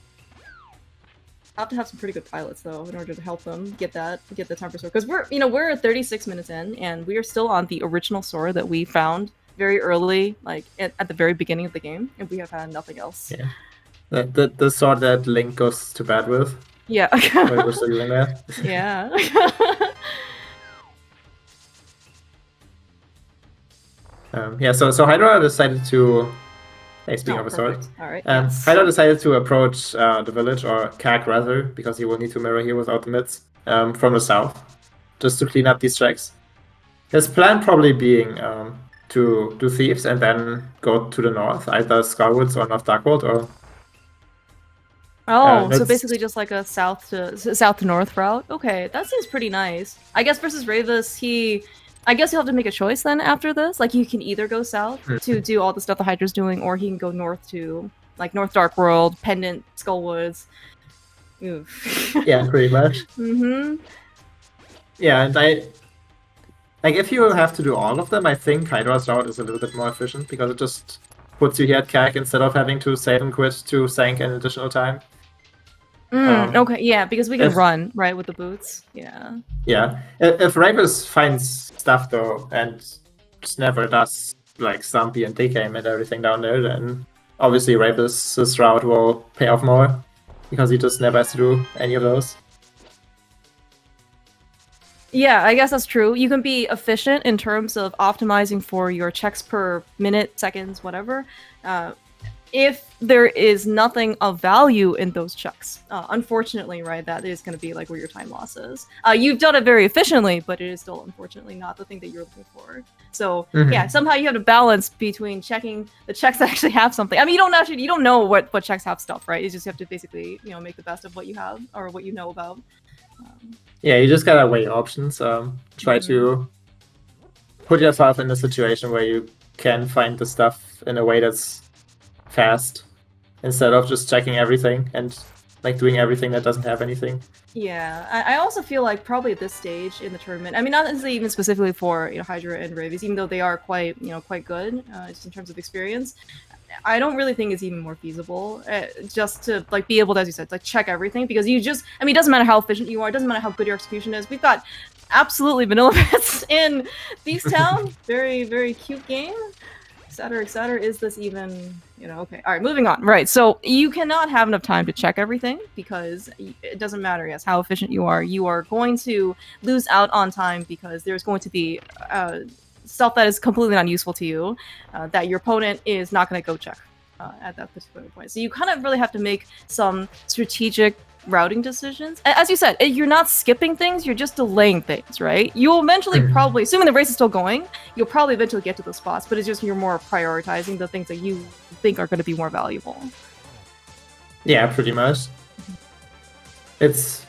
B: I'll have to have some pretty good pilots though in order to help them get the temper sword, because we're 36 minutes in and we are still on the original sword that we found very early, like at the very beginning of the game, and we have had nothing else.
A: Yeah, the sword that Link goes to bed with.
B: Yeah.
A: We're still doing that.
B: Yeah.
A: So Hydra decided to. Hey, speaking of a sword.
B: All right.
A: Hydra decided to approach the village, or Kag rather, because he will need to mirror here without the mids, from the south, just to clean up these tracks. His plan probably being to do thieves and then go to the north, either Scarwoods or North Darkwood, or.
B: So basically just like a south to north route. Okay, that seems pretty nice. I guess versus Rayvis, I guess you'll have to make a choice then after this. Like, you can either go south to do all the stuff the Hydra's doing, or he can go north to, like, North Dark World, Pendant, Skullwoods. Oof.
A: Yeah, pretty much. Yeah, and like, if you have to do all of them, I think Hydra's route is a little bit more efficient, because it just puts you here at Kag instead of having to save and quit to Sank an additional time.
B: Okay, yeah, because we can run, right, with the boots. Yeah.
A: Yeah. If Rayvis finds stuff, though, and just never does, like, Stumpy and DK and everything down there, then obviously Rayvis's route will pay off more, because he just never has to do any of those.
B: Yeah, I guess that's true. You can be efficient in terms of optimizing for your checks per minute, seconds, whatever. If there is nothing of value in those checks, unfortunately, right, that is going to be like where your time loss is. You've done it very efficiently, but it is still unfortunately not the thing that you're looking for. So yeah, somehow you have to balance between checking the checks that actually have something. I mean, you don't know what checks have stuff, right? You just have to basically make the best of what you have or what you know about.
A: Yeah, you just gotta weigh options. Try to put yourself in a situation where you can find the stuff in a way that's fast, instead of just checking everything and like doing everything that doesn't have anything.
B: Yeah, I also feel like probably at this stage in the tournament, I mean, not necessarily even specifically for Hydra and Rayvis, even though they are quite good just in terms of experience. I don't really think it's even more feasible just to be able to, as you said, check everything, because it doesn't matter how efficient you are, it doesn't matter how good your execution is. We've got absolutely vanilla bits in Thieves Town. Very, very cute game. Etc. Etc. Is this even, okay. All right, moving on. Right, so you cannot have enough time to check everything because it doesn't matter, yes, how efficient you are going to lose out on time because there's going to be stuff that is completely unuseful to you that your opponent is not going to go check at that particular point. So you kind of really have to make some strategic routing decisions. As you said, you're not skipping things, you're just delaying things, right? You'll eventually probably, assuming the race is still going, you'll probably eventually get to those spots, but it's just you're more prioritizing the things that you think are going to be more valuable.
A: Yeah, pretty much. It's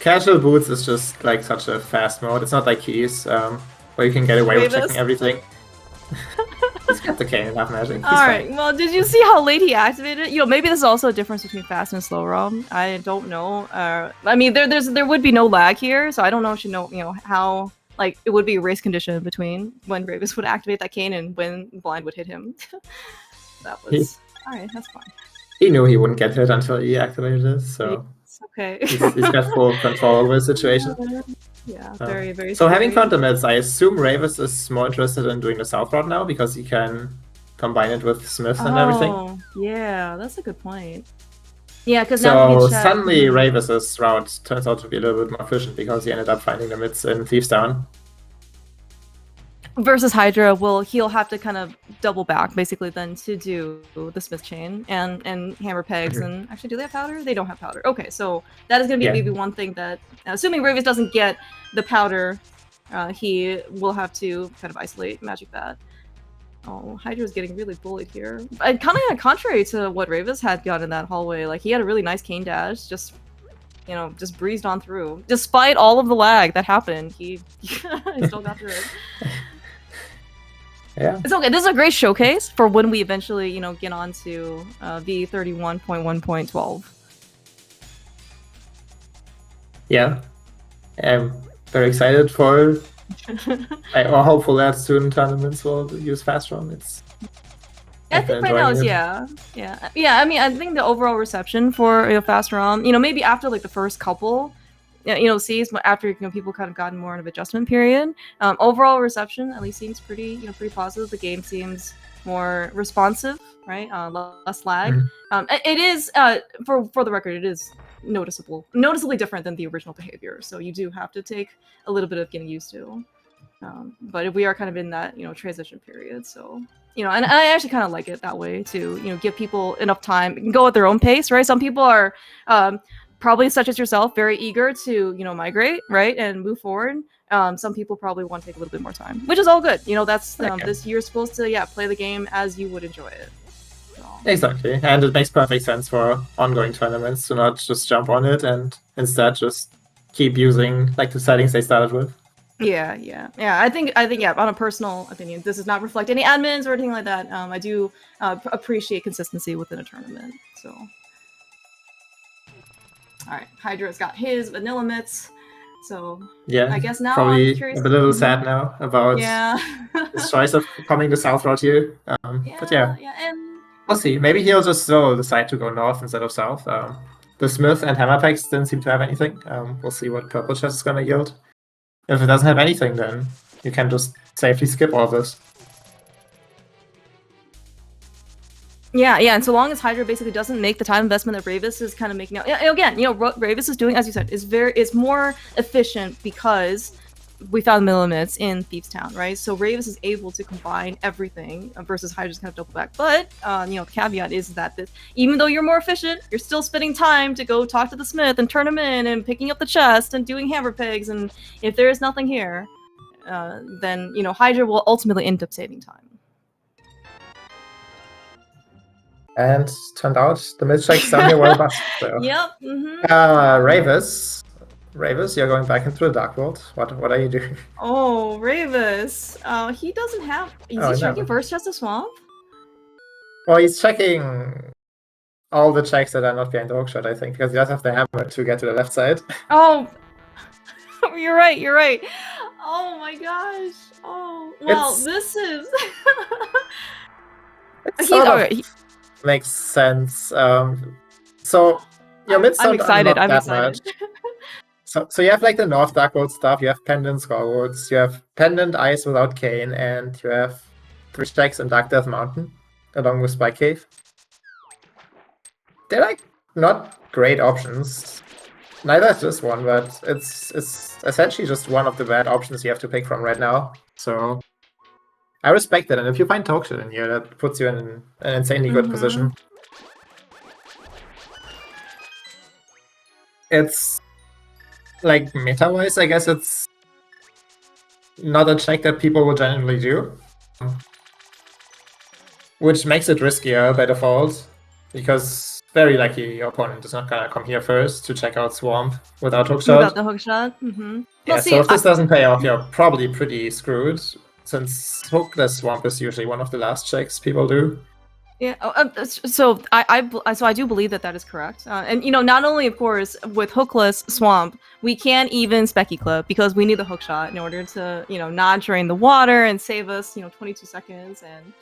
A: casual boots is just like such a fast mode. It's not like keys, where you can get away with checking everything. He's got the cane, not magic.
B: Alright, well, did you see how late he activated it? Maybe there's also a difference between fast and slow ROM. I don't know. I mean, there would be no lag here, so I don't know if you know how, like, it would be a race condition between when Rayvis would activate that cane and when blind would hit him. That was... Alright, that's fine.
A: He knew he wouldn't get hit until he activated it, so...
B: It's okay.
A: he's got full control over the situation.
B: Yeah, very, very
A: So having found the mids, I assume Rayvis is more interested in doing the south route now because he can combine it with Smith and everything.
B: Oh, yeah, that's a good point. Yeah, because now
A: so
B: we can check.
A: Suddenly Rayvis's route turns out to be a little bit more efficient because he ended up finding the mids in Thieves Town.
B: Versus Hydra, he'll have to kind of double back basically then to do the Smith chain and hammer pegs and actually do they have powder? They don't have powder. Okay, so that is going to be maybe one thing that assuming Rayvis doesn't get the powder, he will have to kind of isolate magic that. Oh, Hydra's getting really bullied here. Kind of contrary to what Rayvis had got in that hallway. Like he had a really nice cane dash, just breezed on through. Despite all of the lag that happened, he still got through it.
A: Yeah.
B: It's okay. This is a great showcase for when we eventually, get on to V31.1.12.
A: Yeah. I'm very excited for... or hopeful that student tournaments will use fast ROM.
B: I think right now is yeah. I mean, I think the overall reception for fast ROM, maybe after like the first couple, sees after people kind of gotten more in an adjustment period. Overall reception at least seems pretty positive. The game seems more responsive, right? Less lag. It is for the record, it is noticeably different than the original behavior. So you do have to take a little bit of getting used to. But we are kind of in that transition period, so. And I actually kind of like it that way to give people enough time, go at their own pace, right? Some people are probably, such as yourself, very eager to migrate, right, and move forward. Some people probably want to take a little bit more time, which is all good. That's this you're supposed to play the game as you would enjoy it. So.
A: Exactly, and it makes perfect sense for ongoing tournaments to not just jump on it and instead just keep using like the settings they started with.
B: Yeah. I think on a personal opinion, this does not reflect any admins or anything like that. I do appreciate consistency within a tournament. So, all right, Hydra's got his vanilla mitts. So
A: yeah,
B: I guess now
A: probably
B: I'm curious.
A: a little sad now about his choice of coming the south route here. But yeah,
B: and
A: we'll see. Maybe he'll just decide to go north instead of south. The Smith and hammer pegs didn't seem to have anything. We'll see what purple chest is gonna yield. If it doesn't have anything, then you can just safely skip all this.
B: Yeah, and so long as Hydra basically doesn't make the time investment that Rayvis is kind of making now. Again, what Rayvis is doing, as you said, is more efficient because we found millimeters in Thieves Town, right? So Rayvis is able to combine everything versus Hydra's kind of double back. But the caveat is that even though you're more efficient, you're still spending time to go talk to the Smith and turn him in and picking up the chest and doing hammer pegs. And if there is nothing here, then Hydra will ultimately end up saving time.
A: And turned out the mid-checks down here were a bust. So.
B: Yep.
A: Rayvis, you're going back into the Dark World. What are you doing?
B: Oh, Rayvis. He doesn't have... Is he checking first chest of Swamp?
A: Well, he's checking all the checks that are not behind the hookshot, I think, because he does have the hammer to get to the left side.
B: Oh, you're right. Oh my gosh. Oh, well, this is...
A: Makes sense. So your mids don't unlock that much. So you have like the North Dark World stuff, you have Pendant Skullwoods, you have Pendant Ice without Kane, and you have 3 strikes in Dark Death Mountain, along with Spike Cave. They're like not great options. Neither is this one, but it's essentially just one of the bad options you have to pick from right now. So I respect it, and if you find Toxic in here, that puts you in an insanely good position. It's like meta-wise, I guess it's not a check that people will generally do, which makes it riskier by default, because very likely your opponent is not gonna come here first to check out Swamp without hookshot.
B: Without the hookshot.
A: Yeah, so if this doesn't pay off, you're probably pretty screwed, since hookless Swamp is usually one of the last checks people do.
B: Yeah. So I do believe that is correct. And not only of course with hookless Swamp, we can't even Specky Clip because we need the hookshot in order to not drain the water and save us 22 seconds and.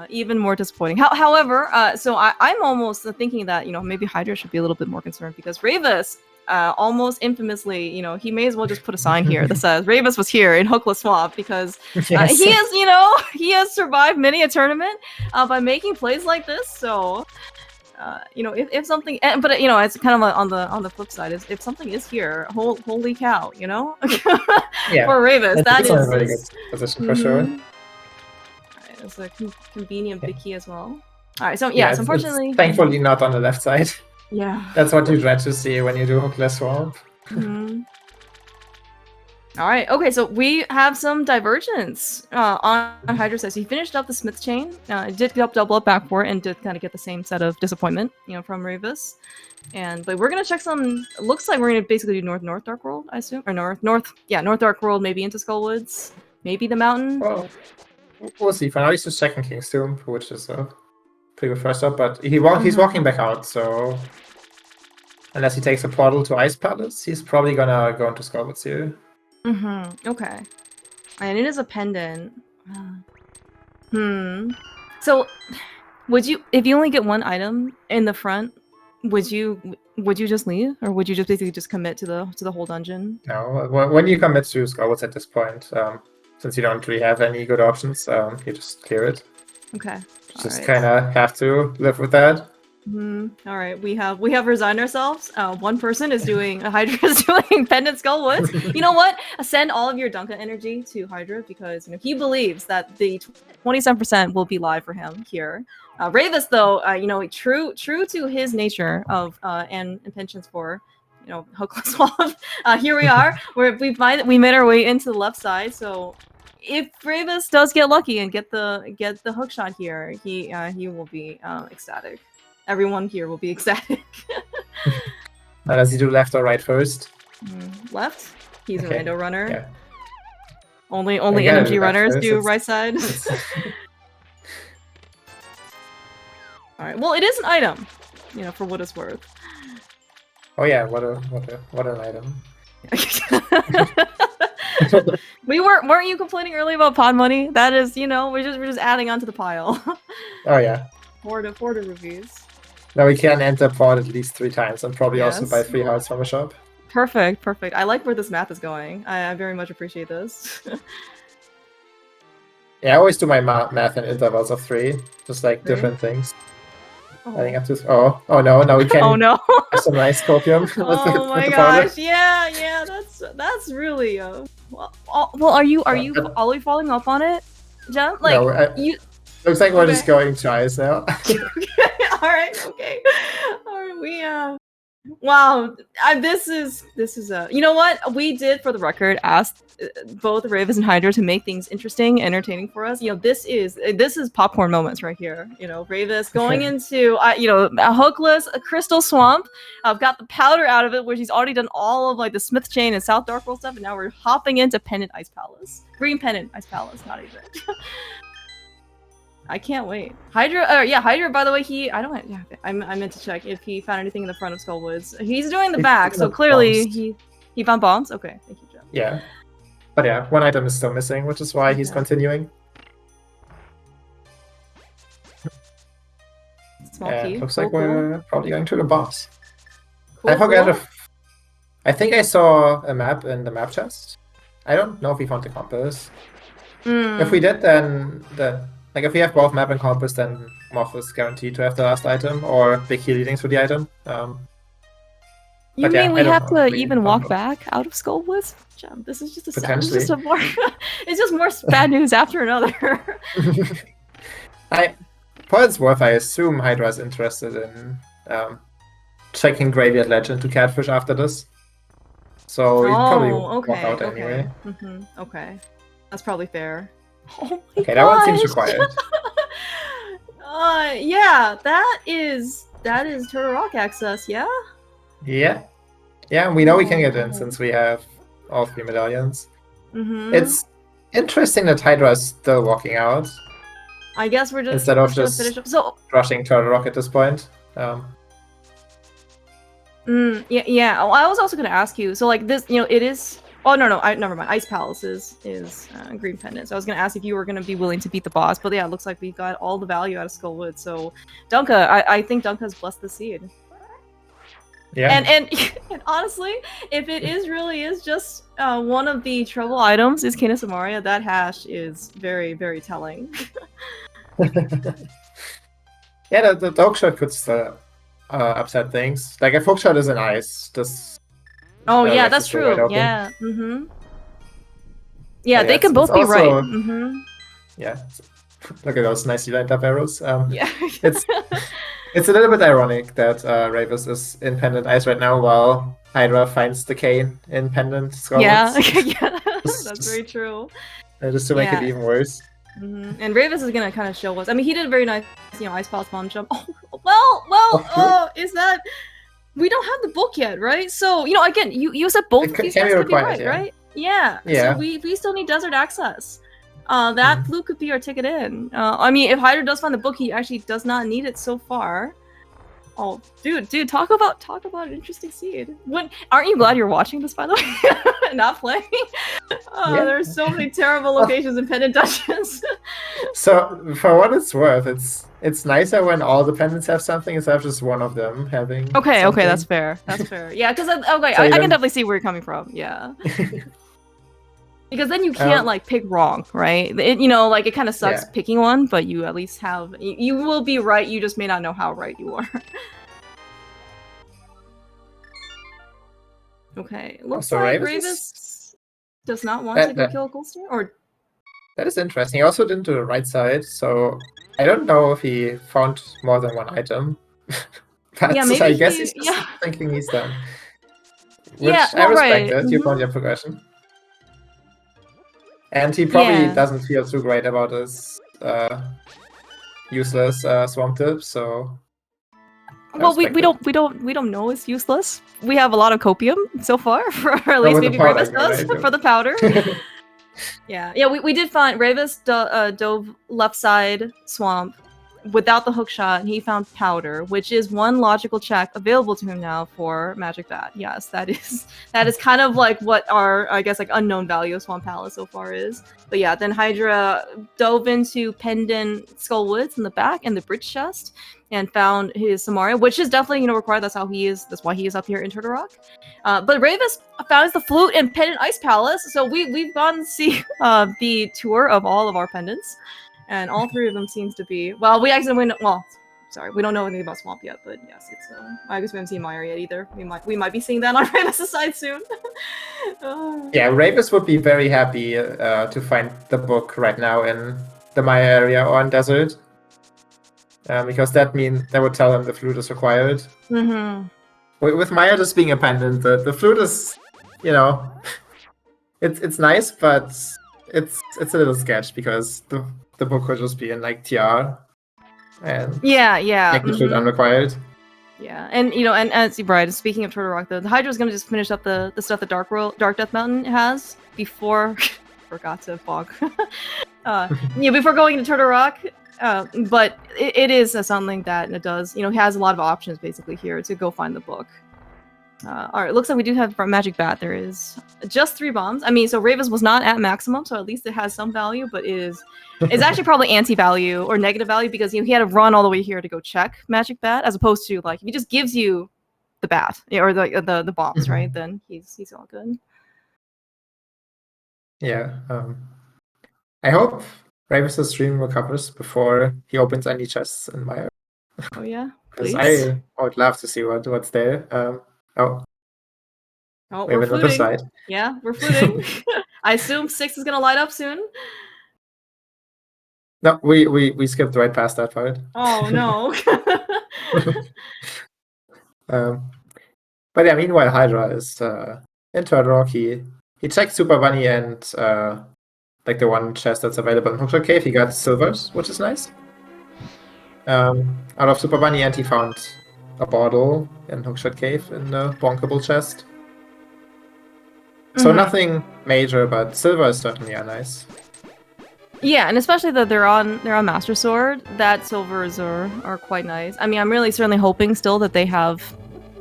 B: Even more disappointing. However, so I'm almost thinking that maybe Hydra should be a little bit more concerned because Rayvis, almost infamously, he may as well just put a sign here that says Rayvis was here in Hookless Swamp because
A: Yes.
B: he has survived many a tournament by making plays like this. So. If something, but it's kind of on the flip side is if something is here, holy cow,
A: Yeah.
B: for Rayvis, that is
A: a very good position for sure.
B: It's a convenient big key as well. All right, so so unfortunately,
A: it's thankfully not on the left side.
B: Yeah,
A: that's what you dread to see when you do hookless Swamp.
B: All right, okay, so we have some divergence on Hydra side. So he finished up the Smith chain, did double up back for it, and did kind of get the same set of disappointment, from Rayvis. But we're gonna check some. Looks like we're gonna basically do North Dark World, I assume, or North Dark World, maybe into Skullwoods, maybe the mountain.
A: Well, we'll see. For now, he's just checking King's Tomb, which is a pretty good first up. But he's walking back out, so unless he takes a portal to Ice Palace, he's probably gonna go into Skullwoods here.
B: Okay. And it is a pendant. So, would you, if you only get one item in the front, would you just leave, or would you just basically just commit to the whole dungeon?
A: No, when you commit to Skullwoods at this point, since you don't really have any good options, you just clear it.
B: Okay.
A: Just kind of have to live with that.
B: All right, we have resigned ourselves. One person is doing Hydra is doing Pendant Skullwoods. You know what? Send all of your Dunka energy to Hydra because he believes that the 27% will be live for him here. Rayvis, though, true to his nature of and intentions for hookless Swamp. Here we are. We made our way into the left side. So if Rayvis does get lucky and get the hookshot here, he will be ecstatic. Everyone here will be ecstatic.
A: Does he do left or right first?
B: Left. He's a rando runner.
A: Yeah.
B: Only energy runners do right side. All right. Well, it is an item, for what it's worth.
A: Oh yeah, what an item.
B: Weren't you complaining earlier about pod money? That is, we're just adding onto the pile.
A: Oh yeah.
B: Four to reviews.
A: Now we can enter pod at least 3 times and probably also buy 3 hearts from a shop.
B: Perfect. I like where this math is going. I very much appreciate this.
A: Yeah, I always do my math in intervals of 3, just like different things. I think I'm just. Oh no! Now we can.
B: Oh no!
A: Have some nice copium.
B: Oh my gosh! Yeah. That's really. Well, are you already following up on it, Jem? Like
A: no,
B: you.
A: Looks like we're just going twice now.
B: All right. We Wow, this is you know what we did for the record. Asked both Rayvis and Hydra to make things interesting, entertaining for us. This is popcorn moments right here. Rayvis going into a hookless Crystal Swamp. I've got the powder out of it, where she's already done all of like the Smith Chain and South Dark World stuff, and now we're hopping into Pendant Ice Palace, Green Pendant Ice Palace, not even. I can't wait. Hydra, Hydra, by the way, I meant to check if he found anything in the front of Skullwoods. He's doing the back, so clearly he found bombs? Okay, thank you, Jeff.
A: Yeah. But yeah, one item is still missing, which is why he's continuing.
B: Small key.
A: Looks like we're probably going to the boss.
B: Cool,
A: I forget I think I saw a map in the map chest. I don't know if we found the compass. If we did, then like if we have both map and compass, then Moth is guaranteed to have the last item, or Big Key leading to the item.
B: You
A: But
B: mean
A: yeah,
B: we
A: I don't
B: have
A: know.
B: to even
A: don't
B: walk
A: know.
B: back out of Skullwoods? This is just a
A: Potentially.
B: it's just a more it's just more bad news after another.
A: For its worth, I assume Hydra is interested in checking Graveyard Legend to catfish after this. So we probably walk out anyway.
B: Okay, that's probably fair. Oh my
A: Okay, that one seems
B: gosh.
A: required.
B: Yeah, that is Turtle Rock access, yeah?
A: Yeah. Yeah, we know we can get in since we have all 3 medallions. It's interesting that Hydra is still walking out.
B: I guess we're just
A: instead of
B: gonna
A: just
B: finish up. So
A: rushing Turtle Rock at this point.
B: yeah. Oh, I was also gonna ask you. So like this, it is. Oh no, never mind. Ice Palace is green pendant. So I was gonna ask if you were gonna be willing to beat the boss, but yeah, it looks like we got all the value out of Skullwood. So Dunka, I think Dunka's blessed the seed.
A: Yeah.
B: And honestly, if it really is just one of the trouble items is Kina Samaria, that hash is very, very telling.
A: Yeah, the hookshot could still upset things. Like if hookshot is an ice, this.
B: Oh yeah, that's true. Right, yeah. Yeah, they can both be
A: also,
B: right.
A: Yeah. Look at those nicely lined up arrows.
B: Yeah.
A: It's a little bit ironic that Rayvis is in Pendant Ice right now while Hydra finds the K in Pendant Scarlet.
B: Yeah, yeah, that's very true.
A: Just to make it even worse.
B: And Rayvis is gonna kind of show us. I mean, he did a very nice, Ice Palace bomb jump. Oh, is that? We don't have the book yet, right? So again, you said both of these guys could be right, right? Yeah. So we still need desert access. That blue could be our ticket in. I mean, if Hydra does find the book, he actually does not need it so far. Oh, dude, talk about an interesting seed. Aren't you glad you're watching this, by the way? Not playing. There's so many terrible locations in pendant dungeons.
A: So, for what it's worth, it's nicer when all the pendants have something instead of just one of them having.
B: Okay, that's fair. That's fair. Yeah, because I can definitely see where you're coming from. Yeah. Because then you can't pick wrong, right? It kind of sucks picking one, but you at least have you will be right. You just may not know how right you are. Okay, looks like Rayvis does not want to go kill a Coolster, or
A: that is interesting. He also didn't do the right side, so I don't know if he found more than one item. But
B: yeah, maybe
A: I guess he's just thinking he's done. Which
B: I
A: respect it. You found your progression. And he probably doesn't feel too great about his useless swamp tip, so.
B: Well, we don't know it's useless. We have a lot of copium so far, or at least maybe Rayvis does for the powder. Yeah, we did find Rayvis dove left side swamp without the hook shot, and he found powder, which is one logical check available to him now for Magic Bat. Yes, that is kind of like what our, I guess, unknown value of Swamp Palace so far is. But yeah, then Hydra dove into Pendant Skullwoods in the back and the bridge chest and found his Samaria, which is definitely required. That's why he is up here in Turtle Rock. But Rayvis found the flute in Pendant Ice Palace, so we've gone to see the tour of all of our pendants. And all 3 of them seems to be we don't know anything about Swamp yet, but yes, it's I guess we haven't seen Maya yet either. We might be seeing that on Rayvis' side soon.
A: Yeah, Rayvis would be very happy to find the book right now in the Maya area or in Desert. Because that would tell him the flute is required. With Maya just being a pendant, the flute is, it's nice, but it's a little sketch because the book could just be in TR, and make the flute unrequired.
B: Yeah, and and as Brian, speaking of Turtle Rock, the Hydra's gonna just finish up the stuff that Dark Death Mountain has before. Forgot to fog. Before going into Turtle Rock. But it is something that it does. Has a lot of options basically here to go find the book. All right, looks like we do have from Magic Bat. There is just 3 bombs. I mean, so Rayvis was not at maximum, so at least it has some value, but it's actually probably anti-value or negative value because he had to run all the way here to go check Magic Bat, as opposed to if he just gives you the bat or the bombs, right? Then he's all good.
A: Yeah. I hope Rayvis' stream recovers before he opens any chests in Maya.
B: Oh yeah,
A: Because
B: please.
A: I would love to see what's there.
B: Oh,
A: we have
B: we're
A: another
B: fluting.
A: side.
B: Yeah, we're fluting. I assume 6 is gonna light up soon.
A: No, we skipped right past that part.
B: Oh no.
A: But yeah, meanwhile Hydra is in Third Rock. He checked Super Bunny and like the one chest that's available in Hookshot Cave. He got silvers, which is nice. Out of Super Bunny, and he found a bottle in Hookshot Cave in the bonkable chest. So nothing major, but silver is certainly nice.
B: Yeah, and especially that they're on Master Sword, that silvers are quite nice. I mean, I'm really certainly hoping still that they have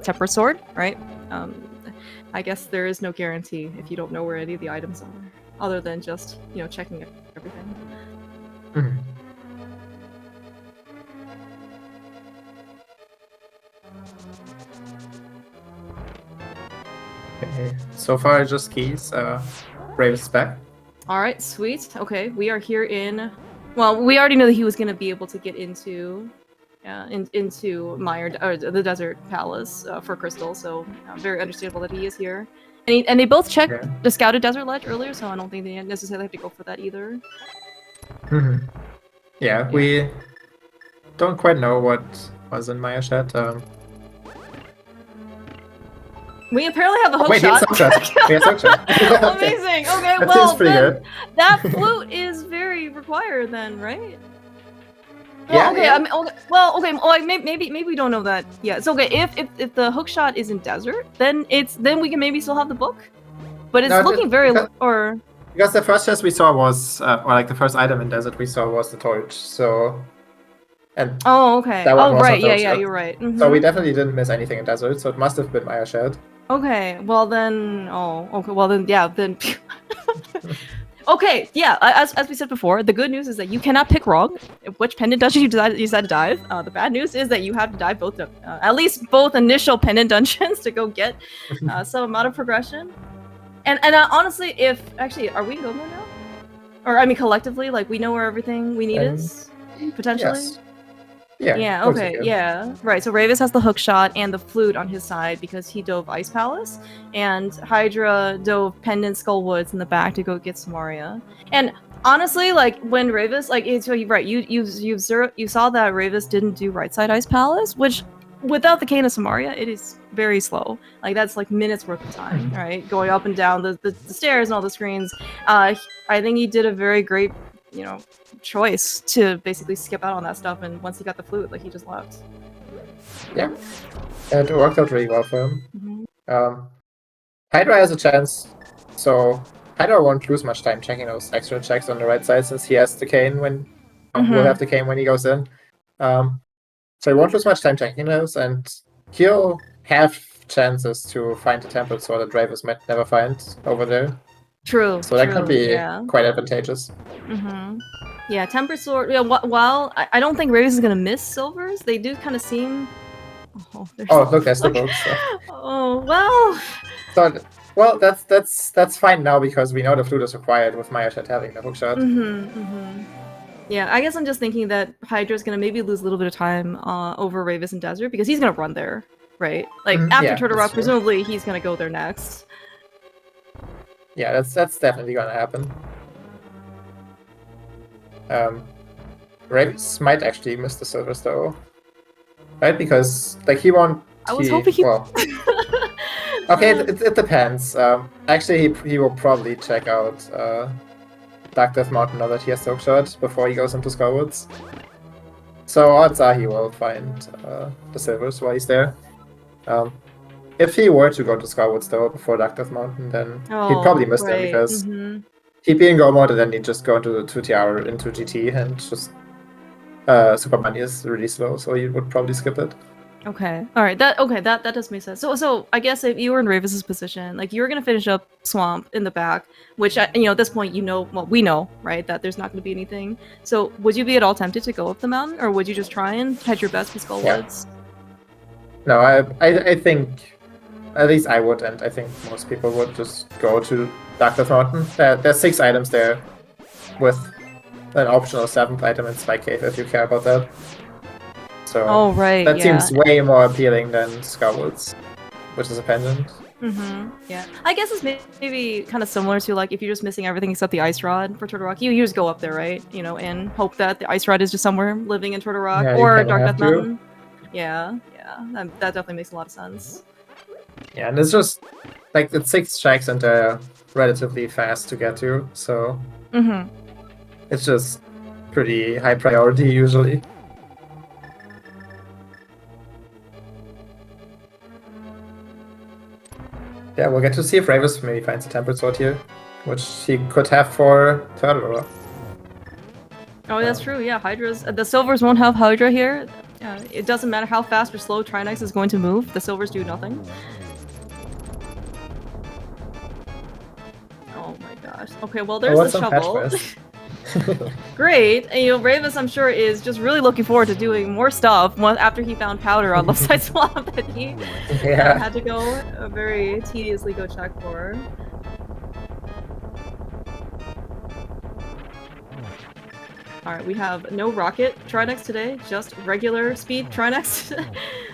B: Temper Sword, right? I guess there is no guarantee if you don't know where any of the items are, other than just, you know, checking everything.
A: Okay. So far, just keys. Rayvis is back.
B: Alright, sweet. Okay, we are here in... Well, we already know that he was going to be able to get into Meyer, or the Desert Palace for Crystal, so very understandable that he is here. And they both checked the Scouted Desert Ledge earlier, so I don't think they necessarily have to go for that either.
A: Yeah, we don't quite know what was in Maya chat.
B: We apparently have the hook
A: wait,
B: shot.
A: We have shot.
B: Amazing. Okay,
A: that
B: well,
A: seems pretty good.
B: That flute is very required then, right? Well,
A: Yeah.
B: okay.
A: Yeah.
B: I mean, okay. Well, okay. Well, maybe we don't know that. Yeah, it's okay. If the hook shot is in desert, then we can maybe still have the book. But it's looking very
A: because the first chest we saw was or like the first item in desert we saw was the torch. So. And
B: okay. Oh, right. Yeah, you're right.
A: So we definitely didn't miss anything in desert. So it must have been Maya Shed.
B: Okay. Well then. Oh. Okay. Well then. Yeah. Then. Okay, yeah, as we said before, the good news is that you cannot pick wrong which pendant dungeon you decide to dive. The bad news is that you have to dive both, at least both initial pendant dungeons to go get some amount of progression. And honestly, are we in Gomo now? Or, I mean, collectively, like, we know where everything we need is? Potentially?
A: Yes. Yeah.
B: Yeah, okay, yeah. Right, so Rayvis has the hook shot and the flute on his side because he dove Ice Palace, and Hydra dove Pendant Skull Woods in the back to go get Samaria. And honestly, like, when Rayvis, like, so you saw that Rayvis didn't do right side Ice Palace, which, without the Cane of Samaria, it is very slow. Like, that's like minutes worth of time, right? Going up and down the stairs and all the screens. I think he did a very great, you know, choice to basically skip out on that stuff, and once he got the flute, like, he just left.
A: Yeah, it worked out really well for him. Hydra has a chance, so Hydra won't lose much time checking those extra checks on the right side since he has the cane will have the cane when he goes in. So he won't lose much time checking those, and he'll have chances to find the temple sword that Rayvis might never find over there.
B: True.
A: So that could be quite advantageous. Yeah,
B: Temper Sword. Yeah, while I don't think Rayvis is gonna miss silvers, they do kind of seem. Oh,
A: look, there's the books. So.
B: Oh well.
A: So, well, that's fine now because we know the flute is required with Maya Shed having the hookshot.
B: Yeah, I guess I'm just thinking that Hydra's gonna maybe lose a little bit of time over Rayvis and Desert because he's gonna run there, right? Like after Turtle Rock, presumably he's gonna go there next.
A: Yeah, that's definitely gonna happen. Rayvis might actually miss the silvers though, right? Because like he won't.
B: I was hoping he.
A: Well, okay, it depends. Actually, he will probably check out Dark Death Mountain now that he has the hookshot before he goes into Skullwoods. So odds are he will find the silvers while he's there. If he were to go to Skullwoods though before Dark Death Mountain, then he'd probably miss them because he'd be in Go mode and then he'd just go into the 2TR into GT and just Super Bunny is really slow, so you would probably skip it.
B: Okay. All right. That does make sense. So I guess if you were in Rayvis's position, like you were gonna finish up Swamp in the back, which at this point we know, right, that there's not gonna be anything. So would you be at all tempted to go up the mountain, or would you just try and hedge your bets with Skullwoods?
A: No, I think at least I would, and I think most people would just go to Dark Mountain. There's 6 items there, with an optional 7th item in Spike Cave if you care about that. So
B: Oh, right,
A: that
B: yeah.
A: seems way more appealing than Scarwoods, which is a pendant.
B: Yeah. I guess it's maybe kind of similar to like if you're just missing everything except the ice rod for Turtle Rock, you just go up there, right? You know, and hope that the ice rod is just somewhere living in Turtle Rock
A: Yeah,
B: or Dark Death Mountain. Yeah, that definitely makes a lot of sense.
A: Yeah, and it's just like it's 6 tracks and they're relatively fast to get to, so it's just pretty high priority usually. Yeah, we'll get to see if Rayvis maybe finds a Tempered Sword here, which he could have for Turtle Rock.
B: Oh, that's true. Yeah, Hydra's the silvers won't have Hydra here. It doesn't matter how fast or slow Trinex is going to move. The silvers do nothing. Oh my gosh. Okay, well there's the shovel. Great. And, you know, Rayvis, I'm sure, is just really looking forward to doing more stuff after he found powder on Left Side Swamp that he had to go very tediously go check for. Alright, we have no rocket Trinex today, just regular speed Trinex.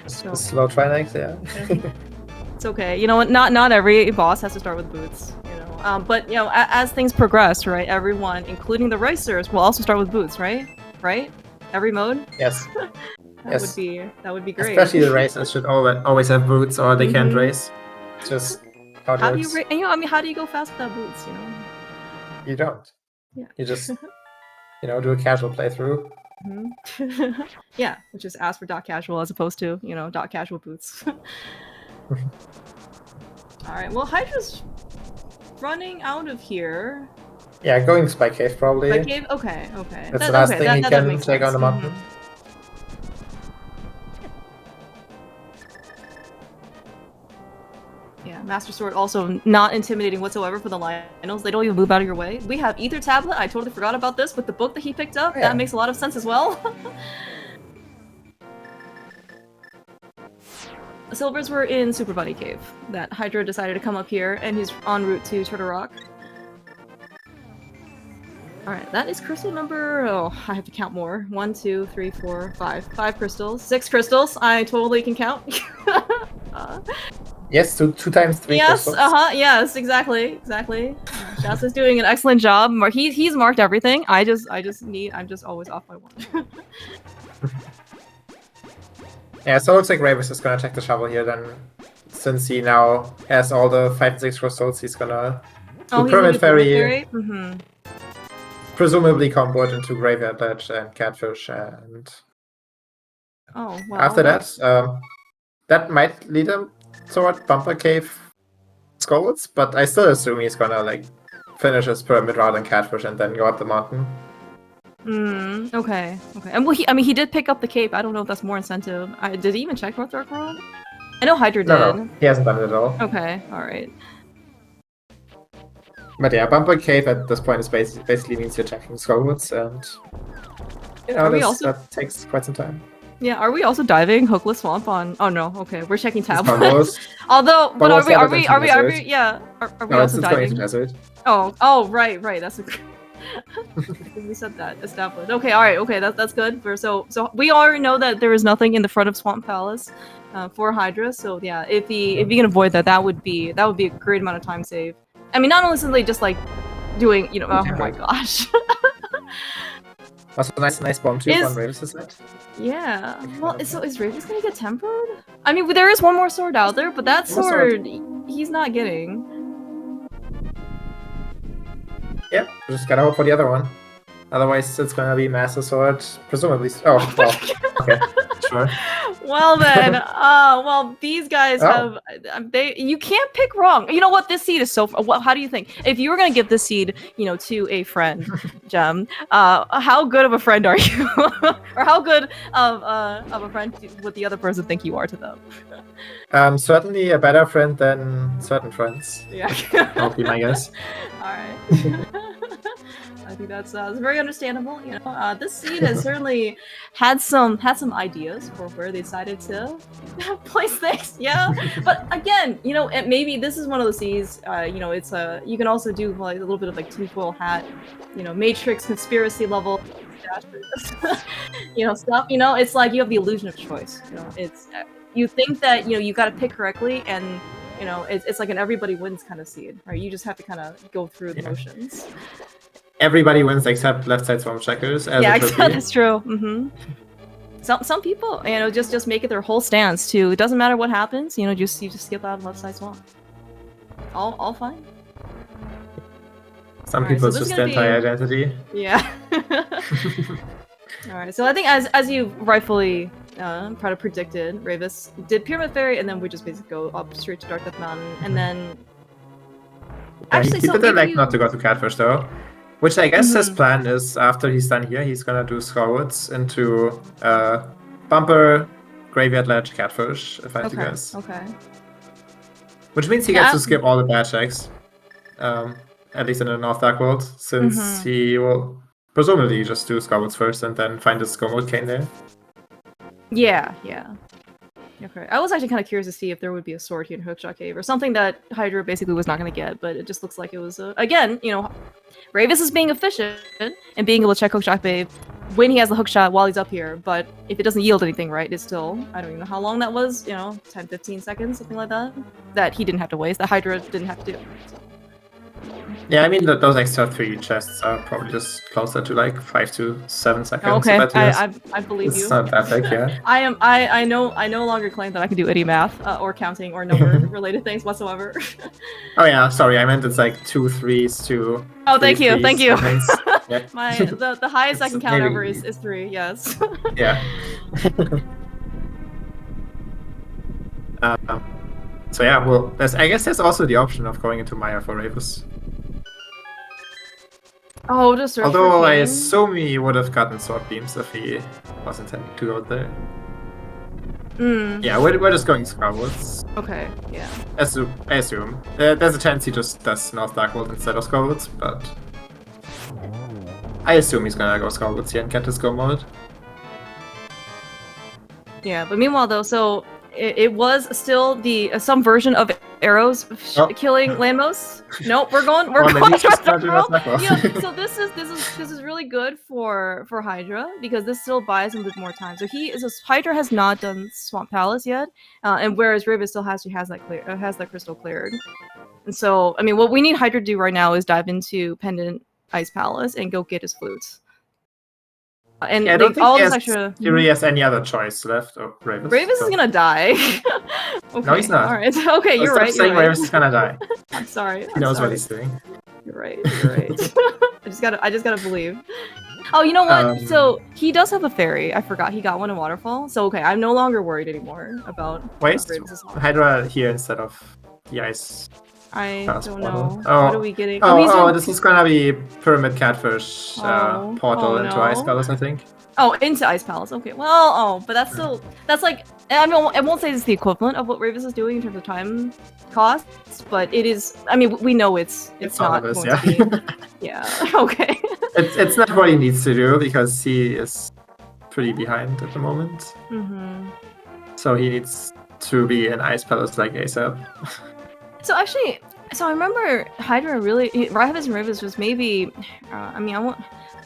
A: So, slow Trinex, yeah.
B: It's okay. You know what? Not every boss has to start with boots. You know, but you know, as things progress, right? Everyone, including the racers, will also start with boots, right? Right? Every mode.
A: Yes.
B: That would be great.
A: Especially the racers should always have boots, or they can't race. Just how it works.
B: Do you? You know, I mean, how do you go fast without boots? You know.
A: You don't.
B: Yeah.
A: You just do a casual playthrough.
B: Yeah, which is ask for .casual as opposed to .casual boots. Alright, well Hydra's running out of here.
A: Yeah, going Spike Cave probably.
B: Spike Cave? Okay.
A: That's the last thing he can take on the mountain.
B: Yeah, Master Sword also not intimidating whatsoever for the Lionels. They don't even move out of your way. We have Ether Tablet. I totally forgot about this with the book that he picked up. That makes a lot of sense as well. The Silvers were in Super Bunny Cave. That Hydra decided to come up here, and he's en route to Turtle Rock. Alright, that is crystal number... Oh, I have to count more. 1, 2, 3, 4, 5. 5 crystals. 6 crystals. I totally can count.
A: Yes, 2 times 3 crystals.
B: Yes, exactly. Shaz is doing an excellent job. He's marked everything. I'm just always off by 1.
A: Yeah, so it looks like Rayvis is gonna check the shovel here then. Since he now has all the 5 and 6 crystals, he's gonna do Pyramid Fairy. Presumably combo it into Graveyard Ledge and Catfish, and after that, that might lead him toward Bumper Cave Skulls, but I still assume he's gonna like finish his Pyramid Route and Catfish and then go up the mountain.
B: Okay. And well, he did pick up the cape. I don't know if that's more incentive. Did he even check North Dark World? I know Hydra did.
A: No, he hasn't done it at all.
B: Okay, alright.
A: But yeah, Bumper Cave at this point is basically means you're checking Skullwoods, and that takes quite some time.
B: Yeah, are we also diving Hookless Swamp on? Oh no, okay, we're checking tablets. Although, but are we also diving? Oh, right, that's a. We said that established. Okay, all right, okay, that's good. So we already know that there is nothing in the front of Swamp Palace for Hydra. So yeah, if he can avoid that, that would be a great amount of time save. I mean, not only simply just like doing, oh my gosh.
A: Also, nice bomb too on Rayvis' side.
B: Yeah. Well, so is Rayvis gonna get tempered? I mean, there is one more sword out there, but that sword he's not getting.
A: Yep, just gotta hope for the other one. Otherwise, it's gonna be Master Sword, presumably. Oh, well, okay, sure.
B: Well then, well these guys have you can't pick wrong. You know what? This seed is so. Well, how do you think? If you were gonna give this seed, to a friend, Gem, how good of a friend are you, or how good of a friend would the other person think you are to them?
A: Certainly a better friend than certain friends.
B: Yeah,
A: that would be my guess.
B: All right. I think that's very understandable. You know, this seed has certainly had some ideas for where they decided to place things. Yeah, but again, you know, maybe this is one of the seeds. You know, it's you can also do like a little bit of like tinfoil hat, you know, Matrix conspiracy level. You know, stuff. You know, it's like you have the illusion of choice. You know, it's you think that you know you got to pick correctly and. You know, it's like an everybody wins kind of seed, right? You just have to kind of go through the motions.
A: Everybody wins except left side swamp checkers. As
B: yeah, that's true. Mm-hmm. Some people, you know, just make it their whole stance too. It doesn't matter what happens. You know, you just skip out of left side swamp. All fine.
A: Some people just anti-identity.
B: Yeah. All right. So I think as you rightfully kind of predicted, Rayvis did Pyramid Fairy, and then we just basically go up straight to Dark Death Mountain, and then
A: actually, he did like not to go to Catfish though, which I guess his plan is after he's done here, he's gonna do Skullwoods into Bumper, Graveyard Ledge, Catfish, if I had to guess.
B: Okay.
A: Which means he gets to skip all the bad checks, at least in the North Dark World, since he will presumably just do Skullwoods first and then find his Skull Mode cane there.
B: Yeah. Okay. I was actually kind of curious to see if there would be a sword here in Hookshot Cave or something that Hydra basically was not going to get, but it just looks like it was again, you know, Rayvis is being efficient and being able to check Hookshot Cave when he has the hookshot while he's up here, but if it doesn't yield anything, right, it's still, I don't even know how long that was, you know, 10, 15 seconds, something like that he didn't have to waste, that Hydra didn't have to do. So.
A: Yeah, I mean, those extra 3 chests are probably just closer to like 5 to 7 seconds.
B: Okay, I believe you.
A: It's not that big, yeah.
B: I no longer claim that I can do any math or counting or number related things whatsoever.
A: Oh yeah, sorry, I meant it's like 2 3s to.
B: Oh, thank you.
A: Yeah.
B: The highest I can count over is 3. Yes.
A: Yeah. So yeah, well, I guess there's also the option of going into Maya for Rayvis.
B: Oh, just search
A: although
B: for
A: I assume he would have gotten sword beams if he was intending to go there. Yeah, we're just going Skullwoods.
B: Okay, yeah.
A: I assume. There's a chance he just does North Dark World instead of Skullwoods, but I assume he's gonna go Skullwoods here and get his go mode.
B: Yeah, but meanwhile though, so it was still the some version of arrows killing Landmos. Nope, we're going yeah, so this is really good for Hydra because this still buys him a bit more time. So Hydra has not done Swamp Palace yet, and whereas Rayvis still has that crystal cleared. And so I mean, what we need Hydra to do right now is dive into Pendant Ice Palace and go get his flutes. And
A: yeah, I don't think he really has any other choice left. Oh, Rayvis.
B: Rayvis is gonna die. Okay.
A: No, he's not.
B: All right. Okay, you're right.
A: Saying Rayvis is gonna die.
B: I'm sorry.
A: He knows what he's doing.
B: You're right. I just gotta believe. Oh, you know what? So he does have a fairy. I forgot he got one in Waterfall. So okay, I'm no longer worried anymore about.
A: Wait, Hydra here instead of the ice.
B: I don't know.
A: Oh.
B: What are we getting?
A: This is gonna be Pyramid Catfish portal into Ice Palace, I think.
B: Oh, into Ice Palace. Okay. Well, but that's like, I won't say it's the equivalent of what Rayvis is doing in terms of time costs, but it is. I mean, we know it's not going to be. Yeah. Okay.
A: It's not what he needs to do because he is pretty behind at the moment. So he needs to be in Ice Palace like ASAP.
B: So actually, I remember Hydra really, Rayvis and Rayvis was maybe,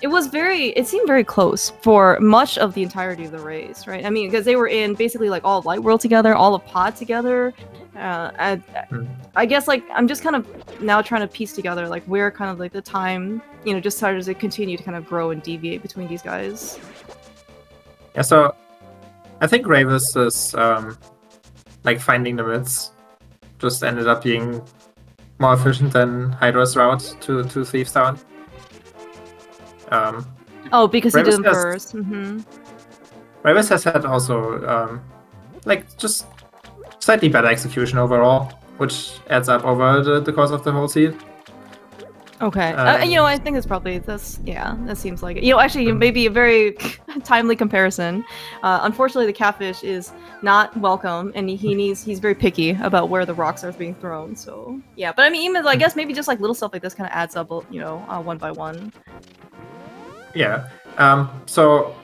B: it seemed very close for much of the entirety of the race, right? I mean, because they were in basically like all of Light World together, all of Pod together. I guess like, I'm just kind of now trying to piece together like where kind of like the time, you know, just started to continue to kind of grow and deviate between these guys.
A: Yeah, so I think Rayvis is like finding the mids. Just ended up being more efficient than Hydra's route to Thieves Town.
B: Because he did them first.
A: Rayvis has had also like just slightly better execution overall, which adds up over the course of the whole seed.
B: Okay. You know, I think it's probably this. Yeah, that seems like it. You know, actually, maybe a very timely comparison. Unfortunately, the catfish is not welcome, and he's very picky about where the rocks are being thrown. So yeah, but I mean, even I guess maybe just like little stuff like this kind of adds up, you know, one by one.
A: Yeah. So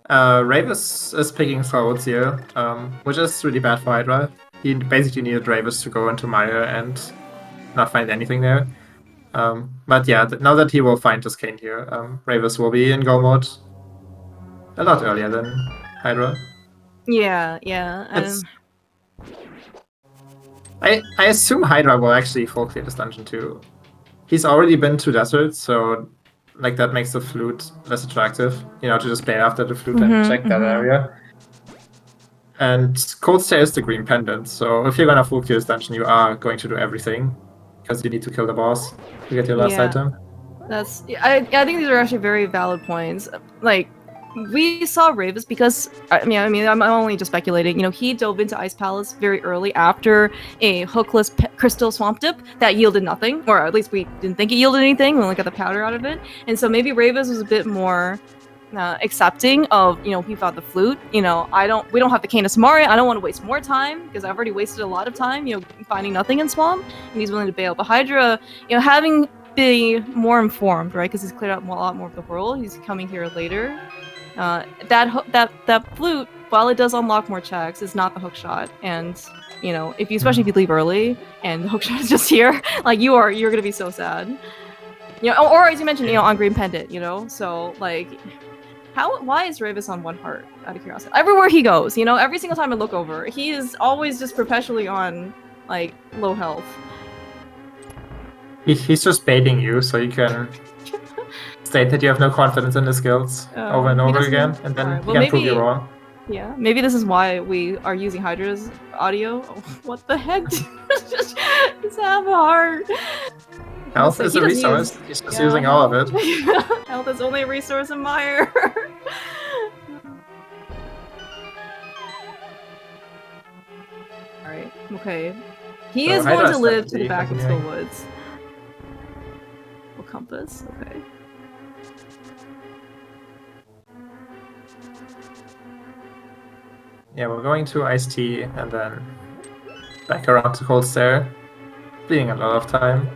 A: Rayvis is picking Throats here, which is really bad for Hydra. He basically needed Rayvis to go into Mire and not find anything there. But yeah, now that he will find his cane here, Rayvis will be in go mode a lot earlier than Hydra.
B: Yeah, yeah.
A: It's... I assume Hydra will actually full clear this dungeon too. He's already been to Desert, so like that makes the flute less attractive. You know, to just play after the flute and check that area. And Cold Stare is the green pendant, so if you're gonna full clear this dungeon, you are going to do everything because you need to kill the boss to get your last item.
B: That's I think these are actually very valid points. Like, we saw Rayvis because I mean I'm only just speculating. You know, he dove into Ice Palace very early after a hookless crystal swamp dip that yielded nothing, or at least we didn't think it yielded anything when we got the powder out of it. And so maybe Rayvis was a bit more accepting of, you know, he found the flute. You know, we don't have the cane of Samari. I don't want to waste more time because I've already wasted a lot of time, you know, finding nothing in swamp, and he's willing to bail. But Hydra, you know, having be more informed, right? Because he's cleared out a lot more of the world. He's coming here later. That flute, while it does unlock more checks, is not the hook shot. And you know, especially if you leave early and the hook shot is just here, like you're gonna be so sad. You know, or as you mentioned, you know, on green pendant. You know, so like, why is Rayvis on 1 heart? Out of curiosity, everywhere he goes, you know, every single time I look over, he is always just perpetually on like low health.
A: He's just baiting you so you can state that you have no confidence in his skills over and over again, and then he can prove you wrong.
B: Yeah, maybe this is why we are using Hydra's audio. Oh, what the heck? Just have a heart.
A: Health is a resource. He's just using all of it.
B: Health is only a resource in Mire. Alright, okay. He is going to live to the back of the woods. Compass, okay.
A: Yeah, we're going to Iced Tea and then back around to Cold Stare. Bleeding a lot of time.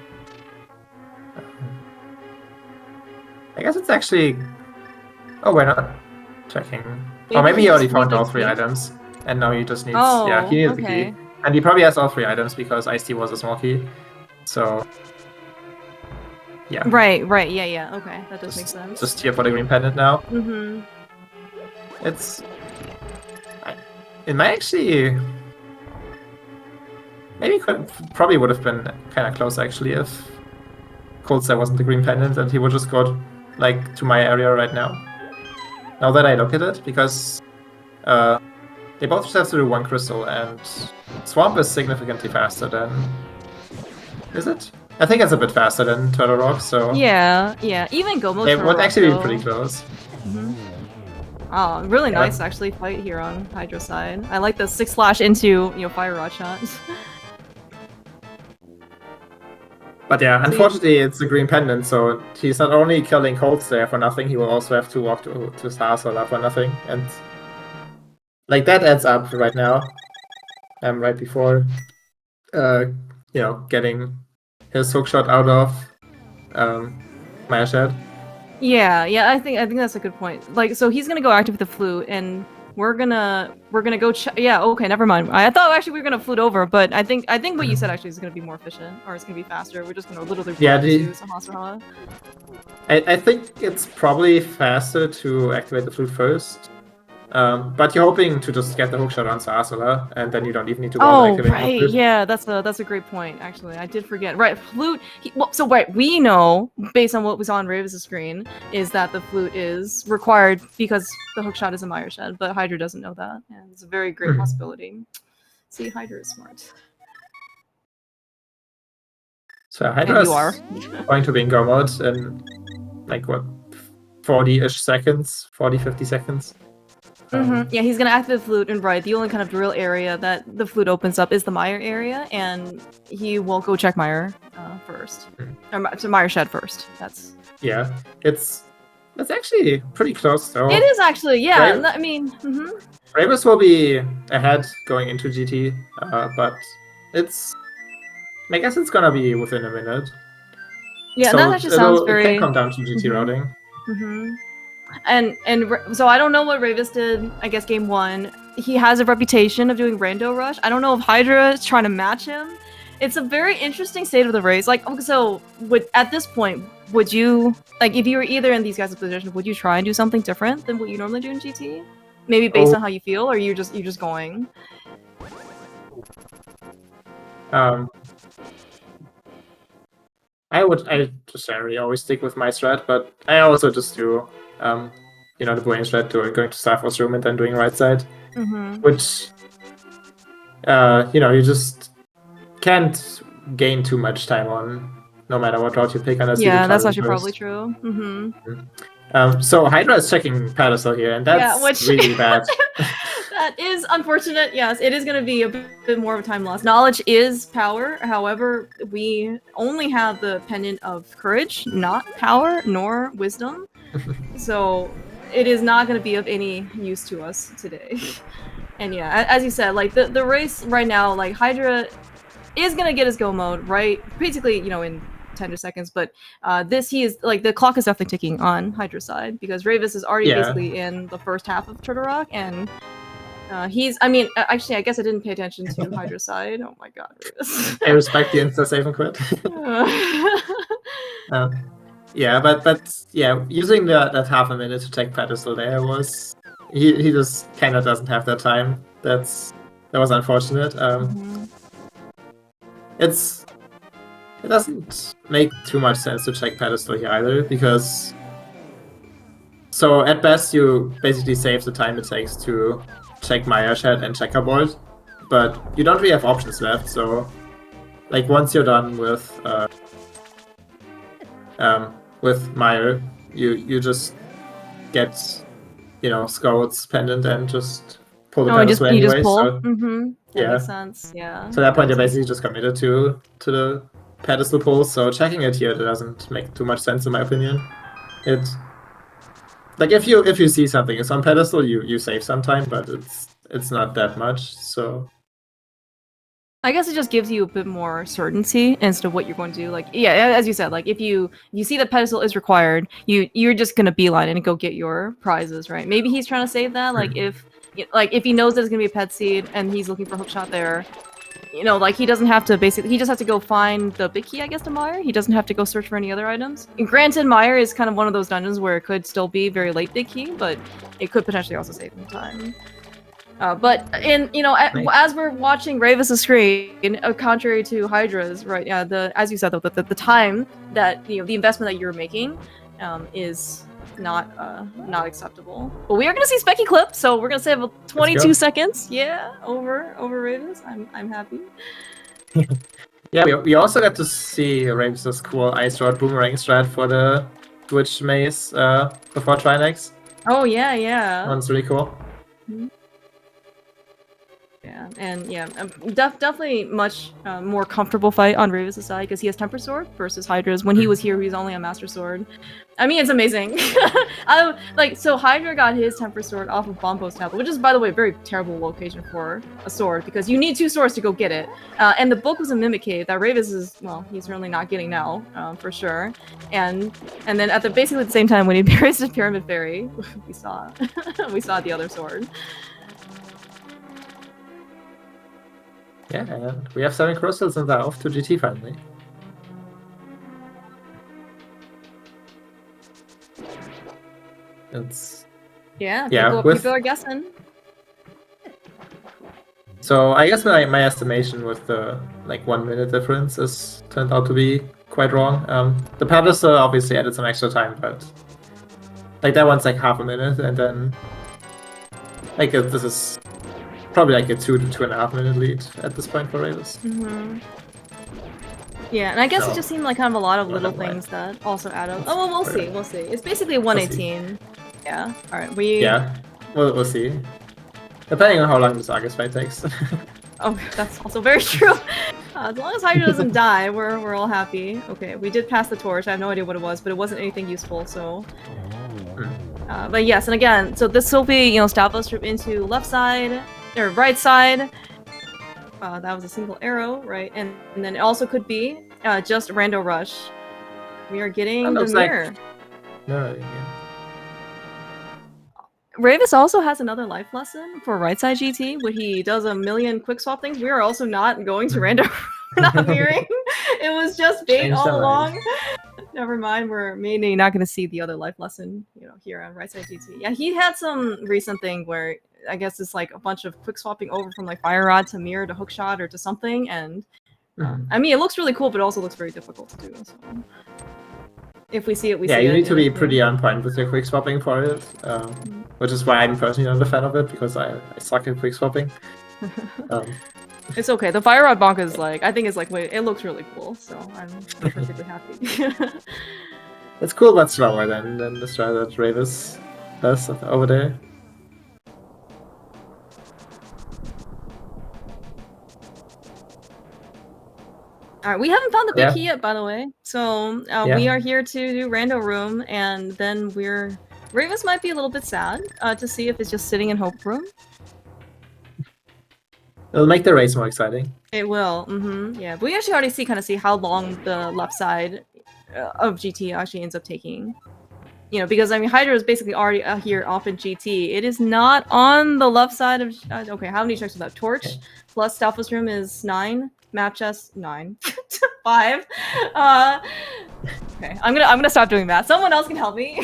A: I guess it's actually... Oh, we're not checking. Maybe maybe he already found all 3 items. And now he just needs... yeah, he needs the key. And he probably has all 3 items because Iced Tea was a small key. So... yeah.
B: Right, yeah, okay, that does make sense.
A: Just here for the green pendant now.
B: Mm-hmm.
A: It's... it might actually... maybe probably would have been kind of close actually if Cold Stare wasn't the green pendant and he would just go like to my area right now. Now that I look at it, because they both just have to do 1 crystal and Swamp is significantly faster than... is it? I think it's a bit faster than Turtle Rock, so...
B: yeah, even Gomo
A: they would actually be pretty close.
B: Mm-hmm. Oh, really nice actually fight here on Hydra side. I like the 6 slash into, you know, fire rod shots.
A: But yeah, unfortunately it's a green pendant, so he's not only killing Cold Stare for nothing, he will also have to walk to Starsolar for nothing, and... like that adds up right now. Right before, you know, getting his hookshot out of Maya Shed.
B: Yeah, I think that's a good point. Like, so he's gonna go active with the flute, and we're gonna go. Yeah, okay, never mind. I thought actually we were gonna flute over, but I think what you said actually is gonna be more efficient, or it's gonna be faster. We're just gonna literally to Sahasrahara.
A: I think it's probably faster to activate the flute first. But you're hoping to just get the hookshot on Sahasrahara, and then you don't even need to go activate the flute.
B: Yeah, that's a great point, actually. I did forget. Right, flute... we know, based on what was on Rayvis' screen, is that the flute is required because the hookshot is a Mire Shed, but Hydra doesn't know that, and it's a very great possibility. See, Hydra is smart.
A: So Hydra is going to be in go mode in, like, what, 40-ish seconds? 40, 50 seconds?
B: Yeah, he's gonna activate the flute, and the only kind of real area that the flute opens up is the Mire area, and he will go check Mire first. Or Mire Shed first. That's...
A: yeah, it's actually pretty close though.
B: It is actually, yeah. I mean,
A: Rayvis will be ahead going into GT, but it's... I guess it's gonna be within a minute.
B: Yeah, so that actually sounds very...
A: it can come down to GT routing.
B: So I don't know what Rayvis did. I guess game 1. He has a reputation of doing rando rush. I don't know if Hydra is trying to match him. It's a very interesting state of the race. Like, so at this point, would you, like, if you were either in these guys' position, would you try and do something different than what you normally do in GT? Maybe based on how you feel, or you're just going?
A: I just generally always stick with my strat, but I also just do the brain strat, going to Star Force room and then doing right side, which you just can't gain too much time on, no matter what route you pick, unless you do
B: that's actually
A: first.
B: probably true.
A: So Hydra is checking pedestal here, and that's really bad.
B: That is unfortunate. Yes, it is going to be a bit more of a time loss. Knowledge is power. However, we only have the pendant of courage, not power nor wisdom. So it is not going to be of any use to us today. And yeah, as you said, like the race right now, like Hydra is going to get his go mode right, basically, in 10 seconds, but he is like, the clock is definitely ticking on Hydra's side, because Rayvis is already basically in the first half of Turtle Rock, and actually, I guess I didn't pay attention to Hydra's side. Oh my god, Rayvis.
A: I respect the insta save and quit. Yeah, but yeah, using that half a minute to take pedestal there was, he just kind of doesn't have that time. That was unfortunate. It doesn't make too much sense to check pedestal here either, because so at best you basically save the time it takes to check Maya Shed and checkerboard, but you don't really have options left. So like, once you're done with Maya, you just get Scout's pendant and just pull the pedestal anyway.
B: Just pull?
A: So
B: that makes sense. Yeah.
A: So at that point you're basically just committed to the pedestal pull, so checking it here doesn't make too much sense in my opinion. Like, if you see something is on pedestal, you save some time, but it's not that much. So
B: I guess it just gives you a bit more certainty as to what you're going to do. Like, yeah, as you said, like, if you see that pedestal is required, you're just gonna beeline it and go get your prizes, right? Maybe he's trying to save that. Like, if he knows that it's gonna be a pet seed and he's looking for hookshot there, like, he doesn't have to he just has to go find the big key, I guess, to Mire. He doesn't have to go search for any other items. And granted, Mire is kind of one of those dungeons where it could still be very late big key, but it could potentially also save him time. But as we're watching Rayvis' screen, contrary to Hydra's, right? Yeah, as you said, though, the time that the investment that you're making is not acceptable. But we are gonna see Specky clip, so we're gonna save 22 seconds. Yeah, over Rayvis. I'm happy.
A: Yeah, we also got to see Rayvis' cool Ice Rod Boomerang strat for the Twitch maze before Trinex.
B: Oh yeah.
A: That's really cool.
B: Yeah, and yeah, definitely much more comfortable fight on Rayvis' side, because he has Temper Sword versus Hydra's. When he was here, he was only on Master Sword. I mean, it's amazing. So Hydra got his Temper Sword off of Bombo's tablet, which is, by the way, a very terrible location for a sword, because you need 2 swords to go get it. And the book was a Mimic Cave that Rayvis is, well, he's certainly not getting now, for sure. And then at basically the same time when he buries the Pyramid Fairy, we saw the other sword.
A: Yeah, and we have 7 crystals and they're off to GT finally.
B: People are guessing.
A: So I guess my estimation with the 1 minute difference turned out to be quite wrong. The pedestal obviously added some extra time, but that one's half a minute, and then this is probably a 2 to 2.5 minute lead at this point for Rayvis.
B: Yeah, and I guess it just seemed like kind of a lot of little things that also add up. Oh, well, we'll see. It's basically 118. Yeah. All right.
A: Yeah. We'll see. Depending on how long this August fight takes.
B: Oh, that's also very true. As long as Hydra doesn't die, we're all happy. Okay, we did pass the torch. I have no idea what it was, but it wasn't anything useful. So. But yes, and again, so this will be Stavos trip into left side or right side. That was a single arrow, right? And then it also could be just rando rush. We are getting the mirror.
A: No, yeah.
B: Rayvis also has another life lesson for right side GT, where he does a million quick swap things. We are also not going to random. We're not mirroring. It was just bait
A: Change
B: all
A: the
B: along. Never mind. We're mainly not going to see the other life lesson, here on right side GT. Yeah, he had some recent thing where I guess it's like a bunch of quick swapping over from like fire rod to mirror to hookshot or to something, and I mean it looks really cool, but it also looks very difficult to do. So. If we see it, we see it.
A: Yeah, you need to be pretty on point with your quick swapping for it, which is why I'm personally not a fan of it, because I suck at quick swapping.
B: It's okay. The fire rod bonk is like, I think it's like, wait, it looks really cool, so I'm perfectly happy.
A: It's cool, but slower than the strat that Rayvis does over there.
B: Alright, we haven't found the big key yet, by the way. So we are here to do rando room, and then Rayvis might be a little bit sad to see if it's just sitting in hope room.
A: It'll make the race more exciting.
B: It will, yeah. But we actually already see how long the left side of GT actually ends up taking. Because I mean, Hydra is basically already here off in GT. It is not on the left side of. Okay, how many checks is that? Torch plus Stalfos room is 9. Map chest 9. 5. Okay, I'm gonna stop doing that. Someone else can help me,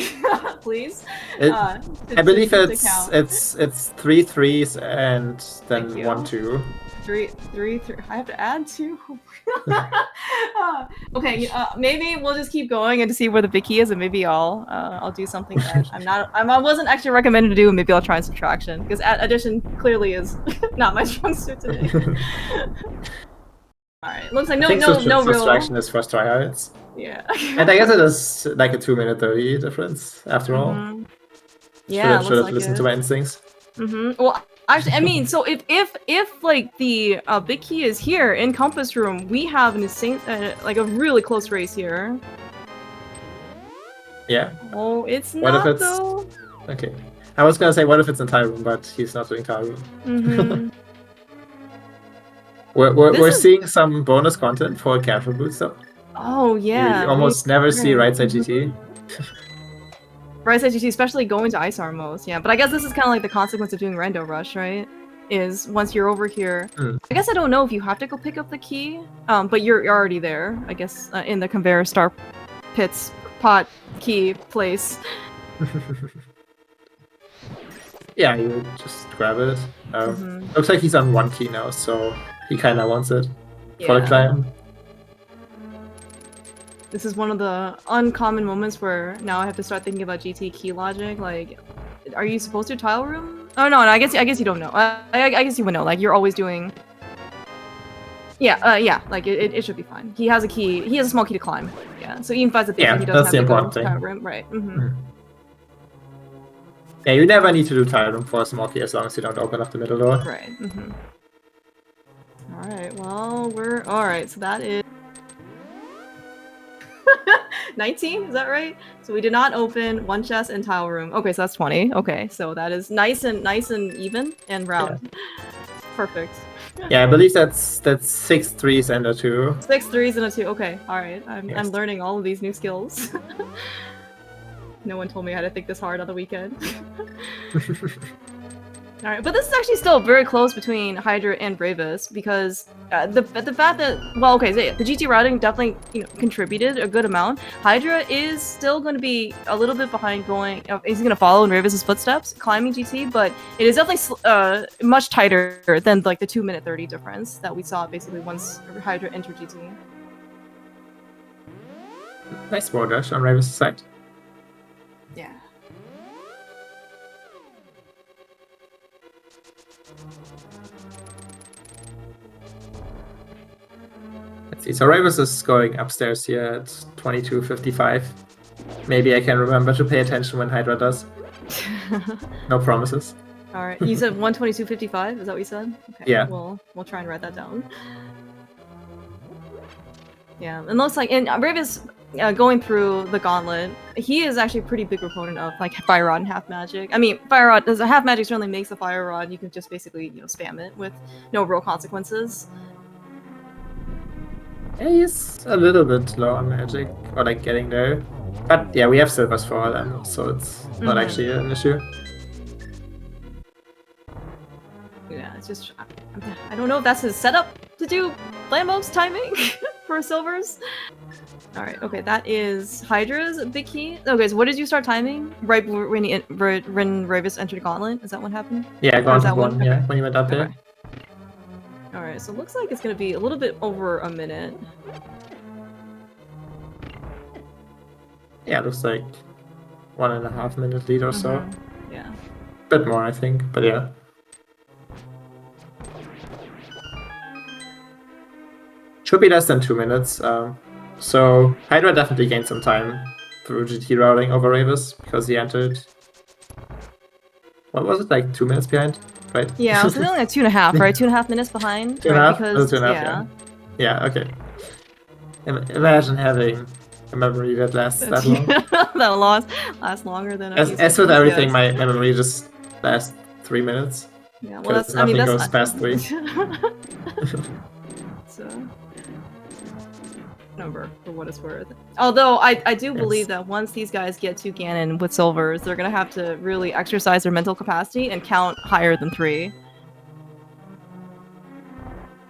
B: please.
A: I believe it's 3 3s and then 1 2.
B: 3. I have to add 2. Okay, maybe we'll just keep going and to see where the big key is, and maybe I'll do something that I wasn't actually recommended to do, and maybe I'll try subtraction, because addition clearly is not my strong suit today. Alright, looks like no real
A: subtraction is first tryhards.
B: Yeah.
A: And I guess it is like a 2-minute 30 difference after all.
B: Yeah,
A: should have listened to my instincts.
B: Well, actually, I mean, so if like the big key is here in compass room, we have an insane like a really close race here.
A: Yeah.
B: Oh, it's
A: what
B: not
A: if it's...
B: though.
A: Okay. I was gonna say what if it's in tile room, but he's not doing tile room. We're seeing some bonus content for casual boots though.
B: Oh yeah.
A: You almost never see right side GT.
B: Right side GT, especially going to Ice Arm most, yeah. But I guess this is kind of like the consequence of doing Rando Rush, right? Is once you're over here, I guess I don't know if you have to go pick up the key, but you're already there, I guess, in the conveyor star pits pot key place.
A: Yeah, you just grab it. Looks like he's on 1 key now, so he kind of wants it for the climb.
B: This is one of the uncommon moments where now I have to start thinking about GT key logic. Like, are you supposed to tile room? Oh no, I guess you don't know. I guess you would know. Like, you're always doing. Yeah, like it should be fine. He has a key. He has a small key to climb. Yeah, so even if that's a thing, he doesn't have to go tile room, right?
A: Yeah, you never need to do tile room for a small key as long as you don't open up the middle door.
B: Right. All right. Well, we're all right. So that is 19. Is that right? So we did not open 1 chest and tile room. Okay, so that's 20. Okay, so that is nice and even and round. Yeah. Perfect.
A: Yeah, I believe that's 6 3s and a 2.
B: 6 3s and a 2. Okay, all right. I'm learning all of these new skills. No one told me how to think this hard on the weekend. Alright, but this is actually still very close between Hydra and Rayvis, because the fact that, well, okay, so the GT routing definitely contributed a good amount. Hydra is still going to be a little bit behind going, he's going to follow in Rayvis' footsteps, climbing GT, but it is definitely much tighter than like the 2-minute 30 difference that we saw basically once Hydra entered GT.
A: Nice board rush on Rayvis' side.
B: Yeah.
A: Let's see, so Rayvis is going upstairs here at 22:55. Maybe I can remember to pay attention when Hydra does. No promises.
B: Alright, you said 122.55? Is that what you said? Okay,
A: yeah.
B: We'll try and write that down. Yeah, and looks like, and Rayvis going through the gauntlet, he is actually a pretty big proponent of like Fire Rod and Half Magic. I mean, Fire Rod does Half Magic certainly makes the Fire Rod. You can just basically spam it with no real consequences.
A: Yeah, he's a little bit low on magic, or like getting there. But yeah, we have silvers for all them, so it's not actually an issue.
B: just I don't know if that's his setup to do Lambos timing for silvers. All right, okay, that is Hydra's big key. Okay, so what did you start timing? Right when Rayvis entered Gauntlet? Is that what happened?
A: Yeah, Gauntlet 1, yeah, when you went up here.
B: All right, so it looks like it's gonna be a little bit over a minute.
A: Yeah, it looks like 1.5 minute lead or so.
B: Yeah.
A: Bit more, I think, but yeah. Should be less than 2 minutes. So Hydra definitely gained some time through GT routing over Rayvis because he entered. What was it, like 2 minutes behind, right?
B: Yeah, it was only like 2.5, right? 2.5 minutes behind.
A: 2.5?
B: Because
A: 2.5, yeah. Yeah, okay. Imagine having a memory that lasts that long.
B: That lasts longer than
A: as with everything, my memory just lasts 3 minutes.
B: Yeah, well, that's
A: nothing goes past 3.
B: So, number for what it's worth. Although I do believe that once these guys get to Ganon with silvers, they're gonna have to really exercise their mental capacity and count higher than 3.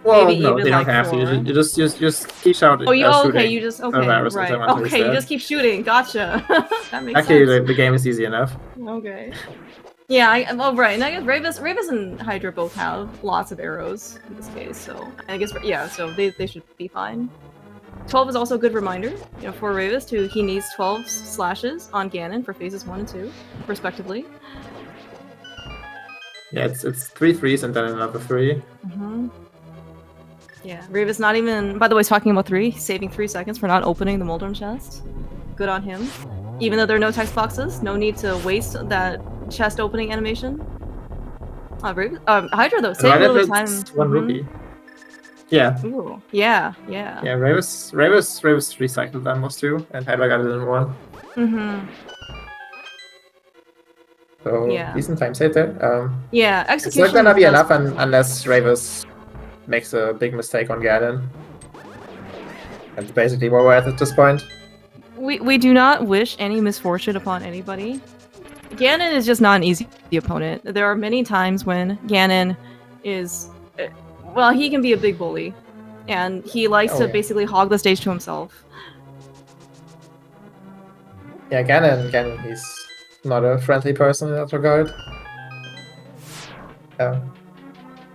A: Well,
B: maybe
A: no,
B: even
A: they
B: like
A: don't have
B: 4.
A: to. You just keep shouting.
B: Oh,
A: shooting
B: okay, you just okay,
A: virus
B: right?
A: until
B: Okay, you
A: restart.
B: just keep shooting. Gotcha. That makes
A: Actually,
B: sense.
A: the game is easy enough.
B: Okay. Yeah, oh right, and I guess Rayvis and Hydra both have lots of arrows in this case, so I guess yeah, so they should be fine. 12 is also a good reminder, you know, for Rayvis he needs 12 slashes on Ganon for phases 1 and 2, respectively.
A: Yeah, it's 3 threes and then another 3.
B: Yeah, Rayvis not even. By the way, talking about 3, saving 3 seconds for not opening the Moldorm chest. Good on him. Even though there are no text boxes, no need to waste that chest opening animation. Hydra though, save a little bit of time.
A: 1 rupee. Yeah.
B: Ooh, yeah.
A: Yeah, Rayvis recycled almost 2, and Hydra got it in 1. So
B: yeah.
A: Decent time save there.
B: Yeah, execution.
A: It's not gonna be enough unless Rayvis makes a big mistake on Ganon. That's basically where we're at this point.
B: We do not wish any misfortune upon anybody. Ganon is just not an easy opponent. There are many times when Ganon is, well, he can be a big bully, and he likes to basically hog the stage to himself.
A: Yeah, Ganon, he's not a friendly person in that regard. I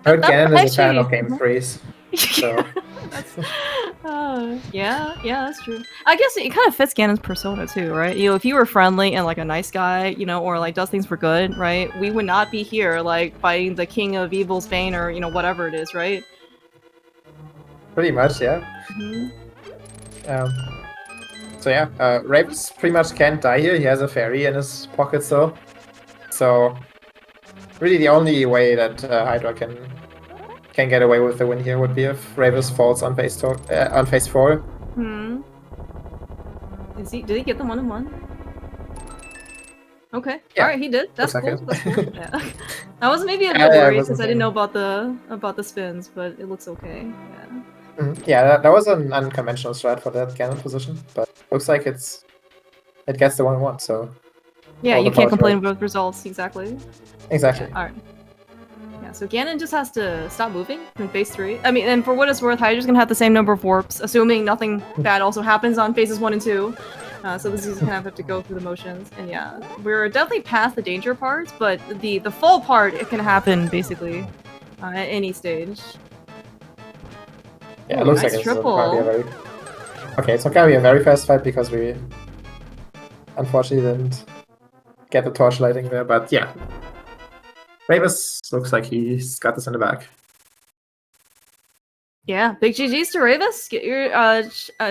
A: heard Ganon is a fan of Game Freeze. So.
B: Yeah, that's true. I guess it kind of fits Ganon's persona too, right? You know, if you were friendly and like a nice guy, you know, or like does things for good, right? We would not be here like fighting the King of Evil's Bane or, you know, whatever it is, right?
A: Pretty much, yeah. So yeah, Rayvis pretty much can't die here. He has a fairy in his pocket still. So really the only way that Hydra can get away with the win here would be if Rayvis falls on phase 4.
B: Did he get them 1-1? Okay.
A: Yeah.
B: Alright, he did. That's cool. That's cool. Yeah. I was maybe a bit
A: Yeah,
B: worried because I didn't know about the spins, but it looks okay. Yeah.
A: Yeah, that was an unconventional strat for that Ganon position, but looks like it gets the 1-1, so...
B: Yeah, you can't complain with results, exactly.
A: Exactly.
B: Yeah, alright. Yeah, so Ganon just has to stop moving in phase 3. I mean, and for what it's worth, Hydra's gonna have the same number of warps, assuming nothing bad also happens on phases 1 and 2. So this is gonna have to go through the motions, and yeah, we're definitely past the danger parts, but the full part, it can happen basically at any stage.
A: Yeah, it looks
B: nice
A: like it's
B: triple.
A: gonna be a very... Okay, it's not gonna be a very fast fight because we unfortunately didn't get the torch lighting there, but yeah. Rayvis looks like he's got this in the bag.
B: Yeah, big GG's to Rayvis. Get your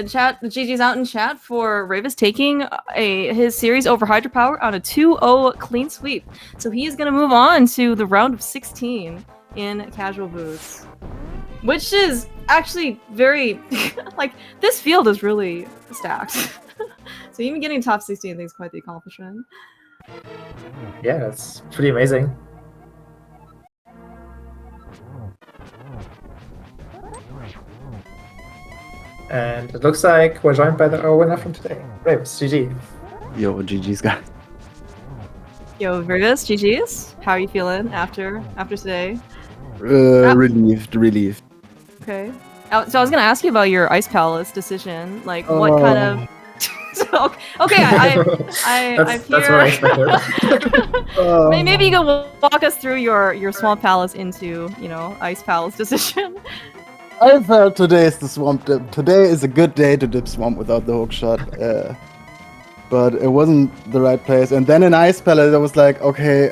B: chat, the GG's out in chat for Rayvis taking his series over hydrapower on a 2-0 clean sweep. So he is going to move on to the round of 16 in casual boots, which is actually very like this field is really stacked. So even getting top 16, I think is quite the accomplishment.
A: Yeah, that's pretty amazing. And it looks like we're joined by our winner from today, Rayvis. GG.
C: Yo, GG's guys.
B: Yo, Rayvis, GG's. How are you feeling after today?
C: Relieved.
B: Okay. So I was gonna ask you about your Ice Palace decision. Like, what kind of? Okay, I
A: that's what I expected.
B: Maybe you can walk us through your Swamp Palace into Ice Palace decision.
C: I felt today is the swamp dip. Today is a good day to dip swamp without the hook shot. But it wasn't the right place. And then in Ice Palace, I was like, okay,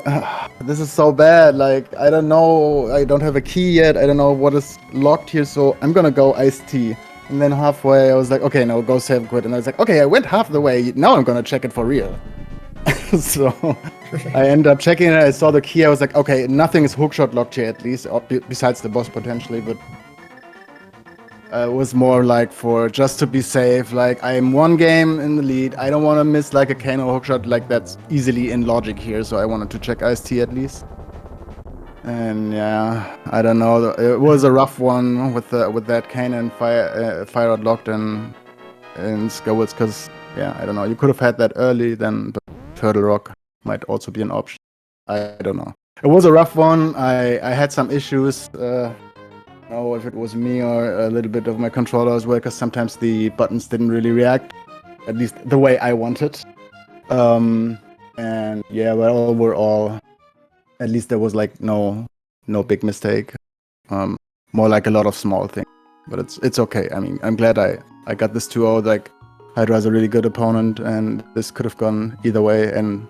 C: this is so bad. Like, I don't know. I don't have a key yet. I don't know what is locked here. So I'm going to go Ice Tea. And then halfway, I was like, okay, no, go save quit. And I was like, okay, I went half the way. Now I'm going to check it for real. So I ended up checking it. I saw the key. I was like, okay, nothing is hookshot locked here at least, besides the boss potentially. But it was more like for just to be safe. Like, I'm one game in the lead. I don't want to miss like a cane or hookshot. Like, that's easily in logic here. So I wanted to check Ice-T at least. And yeah, I don't know. It was a rough one with that cane and fire out locked in Skywoods, because yeah, I don't know. You could have had that early then, but Turtle Rock might also be an option. I don't know. It was a rough one. I had some issues. I don't know if it was me or a little bit of my controller as well, because sometimes the buttons didn't really react, at least the way I wanted. And yeah, but overall, at least there was like no big mistake. More like a lot of small things, but it's okay. I mean, I'm glad I got this 2-0. Like, Hydra's a really good opponent, and this could have gone either way. And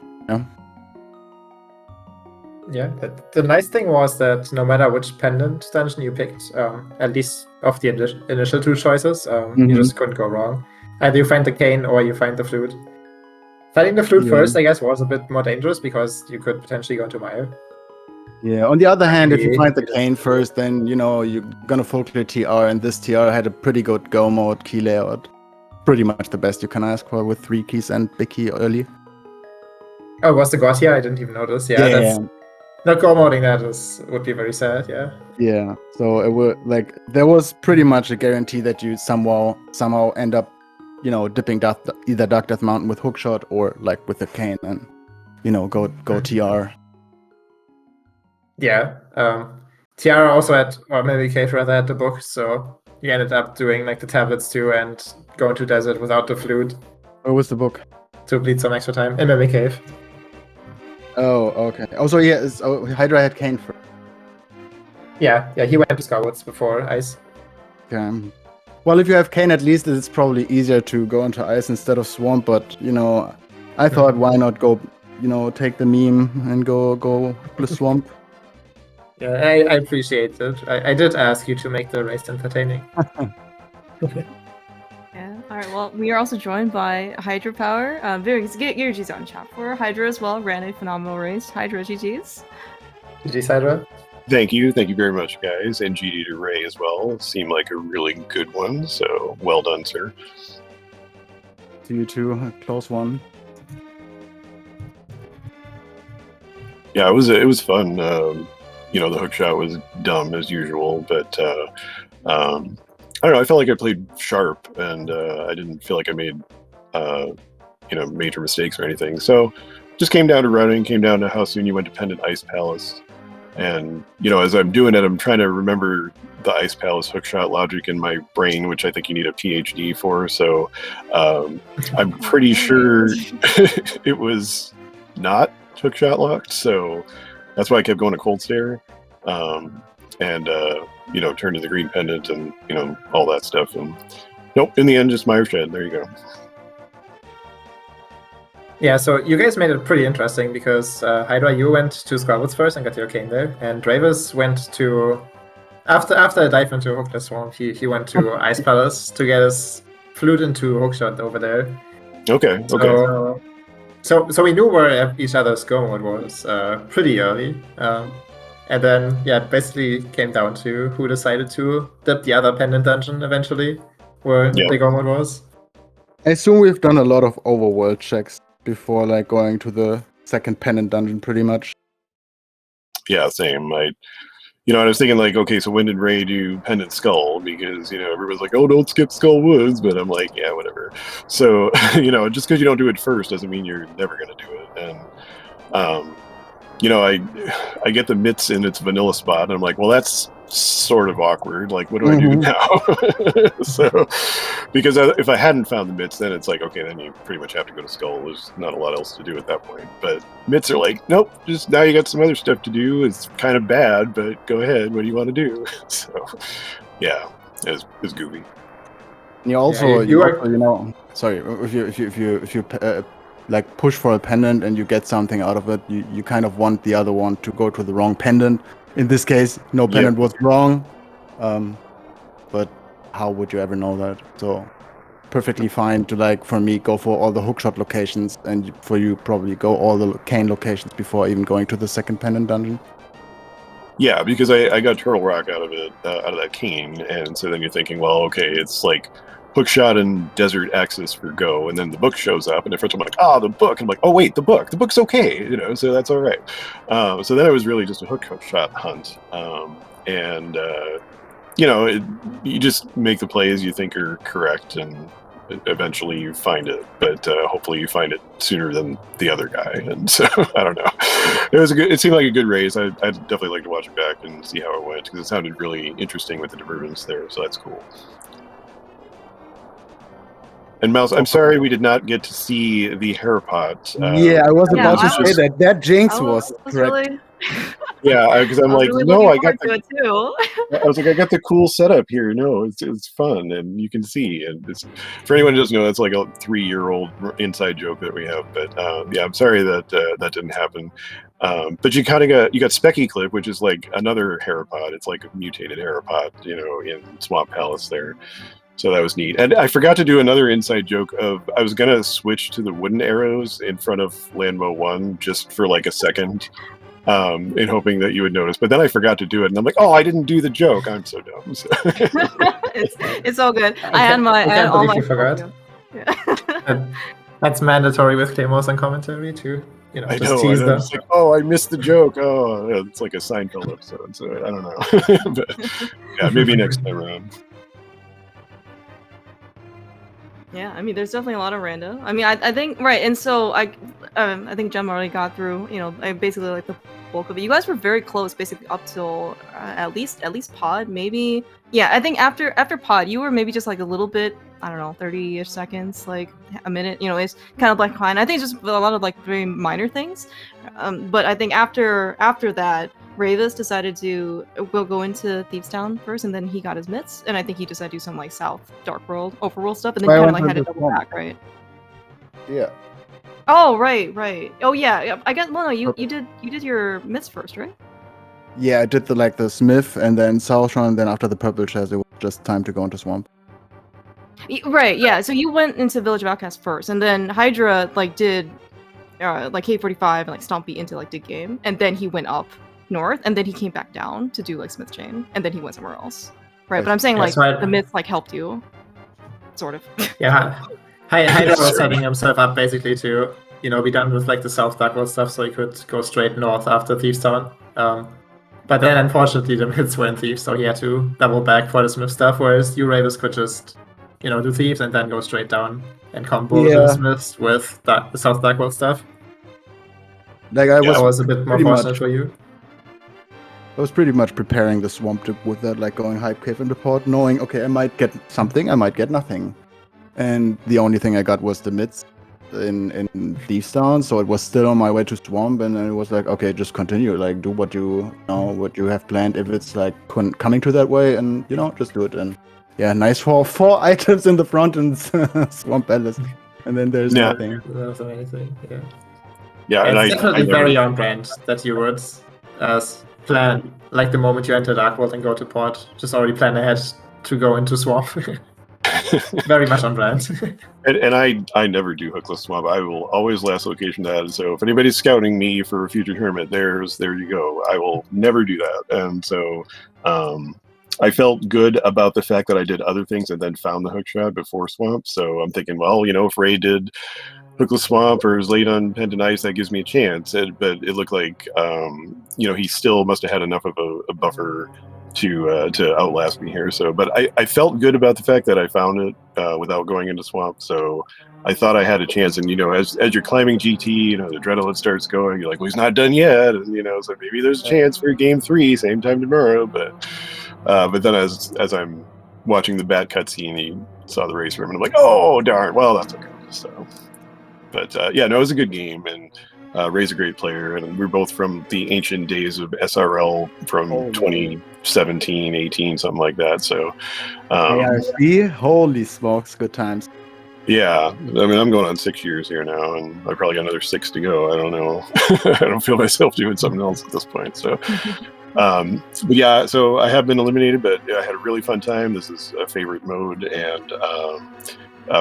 A: yeah, the nice thing was that no matter which pendant dungeon you picked, at least of the initial two choices, you just couldn't go wrong. Either you find the cane or you find the flute. Finding the flute first, I guess, was a bit more dangerous because you could potentially go into mire.
C: Yeah, on the other hand, if you find the cane first, then you're gonna full clear TR, and this TR had a pretty good go mode key layout. Pretty much the best you can ask for with 3 keys and big key early.
A: Oh, was the god here? I didn't even notice. Yeah, that's not go moding that would be very sad, yeah.
C: Yeah. So it would there was pretty much a guarantee that you somehow end up, dipping either Dark Death Mountain with hookshot or like with the cane and go TR.
A: Yeah. Tiara also had, or maybe Kate rather had the book, so you ended up doing like the tablets too and going to desert without the flute.
C: Where was the book?
A: To bleed some extra time in Mimic Cave.
C: Oh, okay. Also, yeah, Hydra had cane first.
A: Yeah, he went to Skywoods before Ice.
C: Okay. Well, if you have cane, at least it's probably easier to go into Ice instead of Swamp. But I thought, why not go, take the meme and go to Swamp.
A: Yeah, I appreciate it. I did ask you to make the race entertaining.
B: Yeah. All right. Well, we are also joined by Hydrapower. Get your GGs on chat for Hydra as well. Ran a phenomenal race. Hydra GGs.
A: GGs, Hydra.
D: Thank you very much, guys, and GG to Ray as well. Seemed like a really good one, so well done, sir.
C: To you too, a close one.
D: Yeah, it was fun. The hook shot was dumb as usual, but I don't know. I felt like I played sharp, and I didn't feel like I made major mistakes or anything. So just came down to running, came down to how soon you went to Pendant Ice Palace. And, as I'm doing it, I'm trying to remember the Ice Palace hookshot logic in my brain, which I think you need a PhD for. So I'm pretty sure it was not hookshot locked. So that's why I kept going to Cold Stare and turned to the green pendant and, all that stuff. And nope, in the end, just Mire Shed. There you go.
A: Yeah, so you guys made it pretty interesting because Hydra, you went to Skywoods first and got your cane there, and Rayvis went to after I dive into Hookless Swamp, he went to Ice Palace to get his flute into hookshot over there.
D: Okay.
A: So we knew where each other's go mode was pretty early, and then it basically came down to who decided to dip the other pendant dungeon eventually, where the go mode was.
C: I assume we've done a lot of overworld checks before going to the second pendant dungeon pretty much.
D: Yeah, same. I was thinking okay, so when did Ray do Pendant Skull? Because, everyone's like, oh, don't skip Skull Woods, but I'm like, yeah, whatever. So, just because you don't do it first doesn't mean you're never going to do it. And you know, I get the mitts in its vanilla spot, and I'm like, well, that's sort of awkward. Like, what do I do now? So, because if I hadn't found the mitts, then it's like, okay, then you pretty much have to go to Skull. There's not a lot else to do at that point. But mitts are like, nope, just now you got some other stuff to do. It's kind of bad, but go ahead. What do you want to do? So, yeah, it's goofy.
C: You also,
A: Yeah,
C: you also, you know, sorry, if you like push for a pendant and you get something out of it, you kind of want the other one to go to the wrong pendant. In this case, no pendant was wrong, but how would you ever know that? So perfectly fine to, like, for me, go for all the hookshot locations, and for you probably go all the cane locations before even going to the second pendant dungeon.
D: Yeah, because I got Turtle Rock out of it, out of that cane, and so then you're thinking, well, okay, it's like hookshot and desert access for go, and then the book shows up, and at first I'm like, the book, and I'm like, oh wait, the book's okay, you know, so that's all right. So then it was really just a hookshot hunt, and you know, you just make the plays you think are correct, and eventually you find it, but hopefully you find it sooner than the other guy. And so I don't know. It seemed like a good race. I'd definitely like to watch it back and see how it went, because it sounded really interesting with the divergence there. So that's cool. And Mouse, I'm sorry we did not get to see the hair pot.
C: Yeah, I was about to say that. That jinx was correct.
B: Really...
D: Yeah, because I'm like,
B: really
D: no, I got
B: to it too.
D: I was like, I got the cool setup here. No, it's fun, and you can see. And it's, for anyone who doesn't know, that's like a 3-year-old inside joke that we have. But yeah, I'm sorry that that didn't happen. But you kind of got Specky Clip, which is like another Herapod. It's like a mutated Herapod, you know, in Swamp Palace there. So that was neat. And I forgot to do another inside joke of, I was gonna switch to the wooden arrows in front of Landmo 1 just for like a second. In hoping that you would notice, but then I forgot to do it, and I'm like, "Oh, I didn't do the joke. I'm so dumb." So.
B: It's all good. I had all my.
A: Forgot. Yeah. That's mandatory with Claymores and commentary too. You know, just tease them.
D: It's like, oh, I missed the joke. Oh, yeah, it's like a Seinfeld episode. So I don't know. But yeah, maybe next time around.
B: Yeah, I mean, there's definitely a lot of rando. I mean, I think right, and so I think Gemma already got through. You know, basically like the bulk of it. You guys were very close, basically up till at least pod, maybe. Yeah, I think after pod, you were maybe just like a little bit. I don't know, 30-ish seconds, like a minute. You know, it's kind of like behind. I think it's just a lot of like very minor things. But I think after that, Rayvis decided to go into Thieves Town first, and then he got his mitts, and I think he decided to do some like South Dark World overworld stuff, and then kind of like had to double back, right?
C: Yeah.
B: Oh right. Oh yeah. I guess. Well, no, you did your mitts first, right?
C: Yeah, I did the Smith, and then South Run, and then after the purple chest, it was just time to go into Swamp.
B: Right. Yeah. So you went into Village of Outcasts first, and then Hydra like did like K45 and like Stompy into like Dig Game, and then he went up north, and then he came back down to do like Smith Chain, and then he went somewhere else, right? But I'm saying like the myths like helped you, sort of.
A: Yeah, Hydra was setting himself up basically to, you know, be done with like the South Darkwood stuff, so he could go straight north after Thieves Town. But then unfortunately the myths were in Thieves, so he had to double back for the Smith stuff, whereas you Rayvis could just, you know, do Thieves and then go straight down and combo the Smiths with the South Darkwood stuff.
C: Like
A: I was a bit more fortunate for you.
C: I was pretty much preparing the Swamp Dip with that, like going Hype Cave into port, knowing, okay, I might get something, I might get nothing. And the only thing I got was the mids in Thieves Town, so it was still on my way to Swamp, and then it was like, okay, just continue, like do what you know, what you have planned, if it's like coming to that way, and you know, just do it. And yeah, nice for 4 items in the front and Swamp Palace, and then there's nothing.
A: That's amazing.
D: Yeah,
A: and
D: it's
A: definitely very on brand that you would plan, like the moment you enter Dark World and go to port, just already plan ahead to go into Swamp. Very much on brand.
D: and I never do Hookless Swamp. I will always last location that. So if anybody's scouting me for a future tournament, there you go. I will never do that. And so I felt good about the fact that I did other things and then found the hookshot before Swamp. So I'm thinking, well, you know, if Ray did Hookless Swamp or is late on Pendant Ice, that gives me a chance. But it looked like, you know, he still must have had enough of a buffer to outlast me here. So, but I felt good about the fact that I found it without going into swamp. So I thought I had a chance. And as you're climbing GT, the adrenaline starts going. You're like, well, he's not done yet, and so maybe there's a chance for game 3, same time tomorrow. But then as I'm watching the bat cutscene, he saw the race room, and I'm like, oh darn, well that's okay. So, but yeah, no, it was a good game, and Ray's a great player, and we're both from the ancient days of SRL from 2017, 18, something like that. So,
C: ARC, holy smokes, good times.
D: Yeah, I mean, I'm going on 6 years here now, and I probably got another 6 to go. I don't know. I don't feel myself doing something else at this point. So, but yeah, so I have been eliminated, but yeah, I had a really fun time. This is a favorite mode, and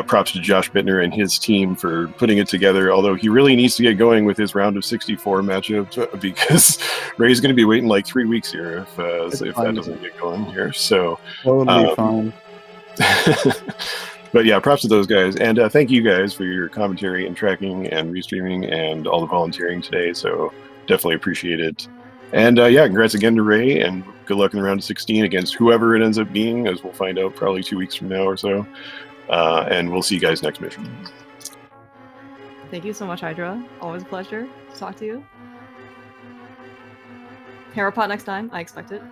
D: props to Josh Bittner and his team for putting it together. Although he really needs to get going with his round of 64 matchup, because Ray's going to be waiting like 3 weeks here if that doesn't get going here. So
C: totally fine.
D: But yeah, props to those guys, and thank you guys for your commentary and tracking and restreaming and all the volunteering today. So definitely appreciate it. And yeah, congrats again to Ray, and good luck in the round of 16 against whoever it ends up being, as we'll find out probably 2 weeks from now or so. And we'll see you guys next mission.
B: Thank you so much, Hydra. Always a pleasure to talk to you. Harapot next time. I expect it.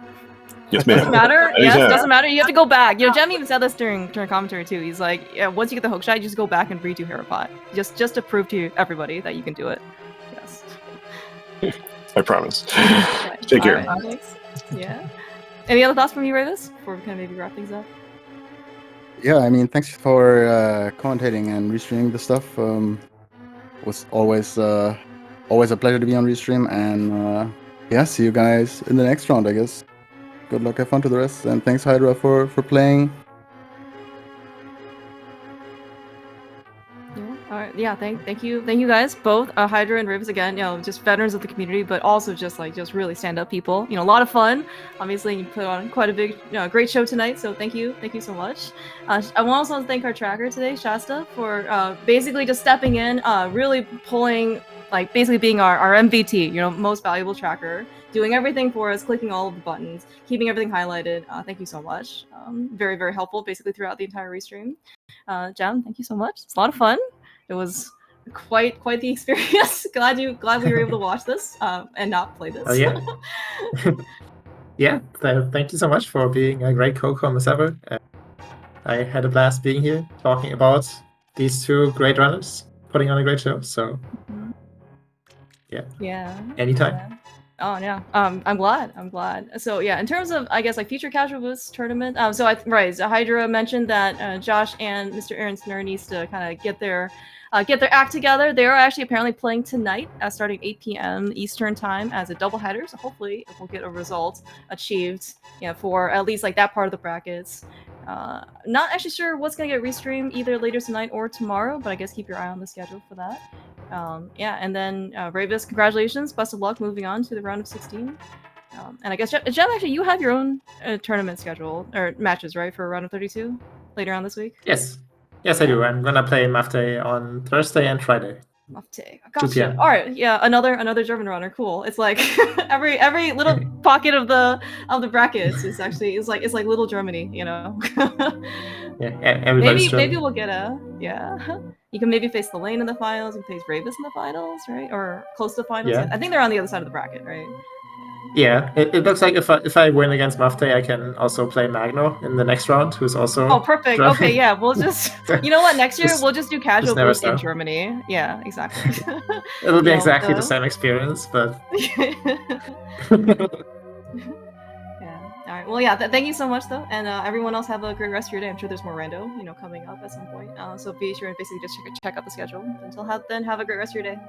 D: Yes, ma'am.
B: Doesn't matter. Yes, doesn't matter. You have to go back. Jem even said this during commentary too. He's like, yeah, once you get the hook shot, you just go back and redo Harapot. Just to prove to everybody that you can do it. Yes.
D: I promise.
B: Okay.
D: Take care.
B: Right, thanks. Yeah. Any other thoughts from you, Rayvis, before we kind of maybe wrap things up?
C: Yeah, I mean, thanks for commentating and restreaming the stuff. It was always a pleasure to be on restream, and yeah, see you guys in the next round, I guess. Good luck, have fun to the rest, and thanks Hydra for playing.
B: Yeah. All right. Yeah. Thank you guys both, Hydra and Rayvis again. Just veterans of the community, but also just really stand up people. A lot of fun. Obviously, you put on quite a big, great show tonight. So thank you so much. I also want to thank our tracker today, Shasta, for basically just stepping in, really pulling, basically being our MVT, most valuable tracker. Doing everything for us, clicking all of the buttons, keeping everything highlighted. Thank you so much. Very, very helpful basically throughout the entire restream. Jem, thank you so much. It's a lot of fun. It was quite the experience. glad we were able to watch this and not play this.
A: Oh yeah. Yeah, thank you so much for being a great co-com as ever. I had a blast being here, talking about these two great runners, putting on a great show. So yeah. Anytime.
B: Yeah. Oh yeah, I'm glad. So yeah, in terms of future casual boost tournament, so Hydra mentioned that Josh and Mr. Aaron Snur needs to kind of get their act together. They are actually apparently playing tonight, starting 8 p.m. Eastern time as a doubleheader. So hopefully we'll get a result achieved, for at least that part of the brackets. Not actually sure what's gonna get restreamed either later tonight or tomorrow, but I guess keep your eye on the schedule for that. Yeah, and then Rayvis, congratulations, best of luck moving on to the round of 16. And I guess Jem, actually, you have your own tournament schedule or matches, right, for round of 32 later on this week?
A: Yes, I do. I'm gonna play Mafte on Thursday and Friday.
B: Mafte, gotcha. All right, yeah, another German runner. Cool. It's like every little pocket of the brackets is actually it's like little Germany,
A: Yeah, everybody's
B: maybe we'll get You can maybe face the Lane in the finals. You can face Rayvis in the finals, right? Or close to the finals.
A: Yeah.
B: I think they're on the other side of the bracket, right?
A: Yeah, it looks like if I win against Mafte, I can also play Magno in the next round, who's also.
B: Oh, perfect.
A: German.
B: Okay, yeah, we'll just. You know what? Next year we'll just do casual boost in
A: stop.
B: Germany. Yeah, exactly.
A: It'll be exactly the same experience, but.
B: All right. Well, yeah. Thank you so much, though, and everyone else have a great rest of your day. I'm sure there's more rando, coming up at some point. So be sure and basically just check out the schedule. Until then, have a great rest of your day.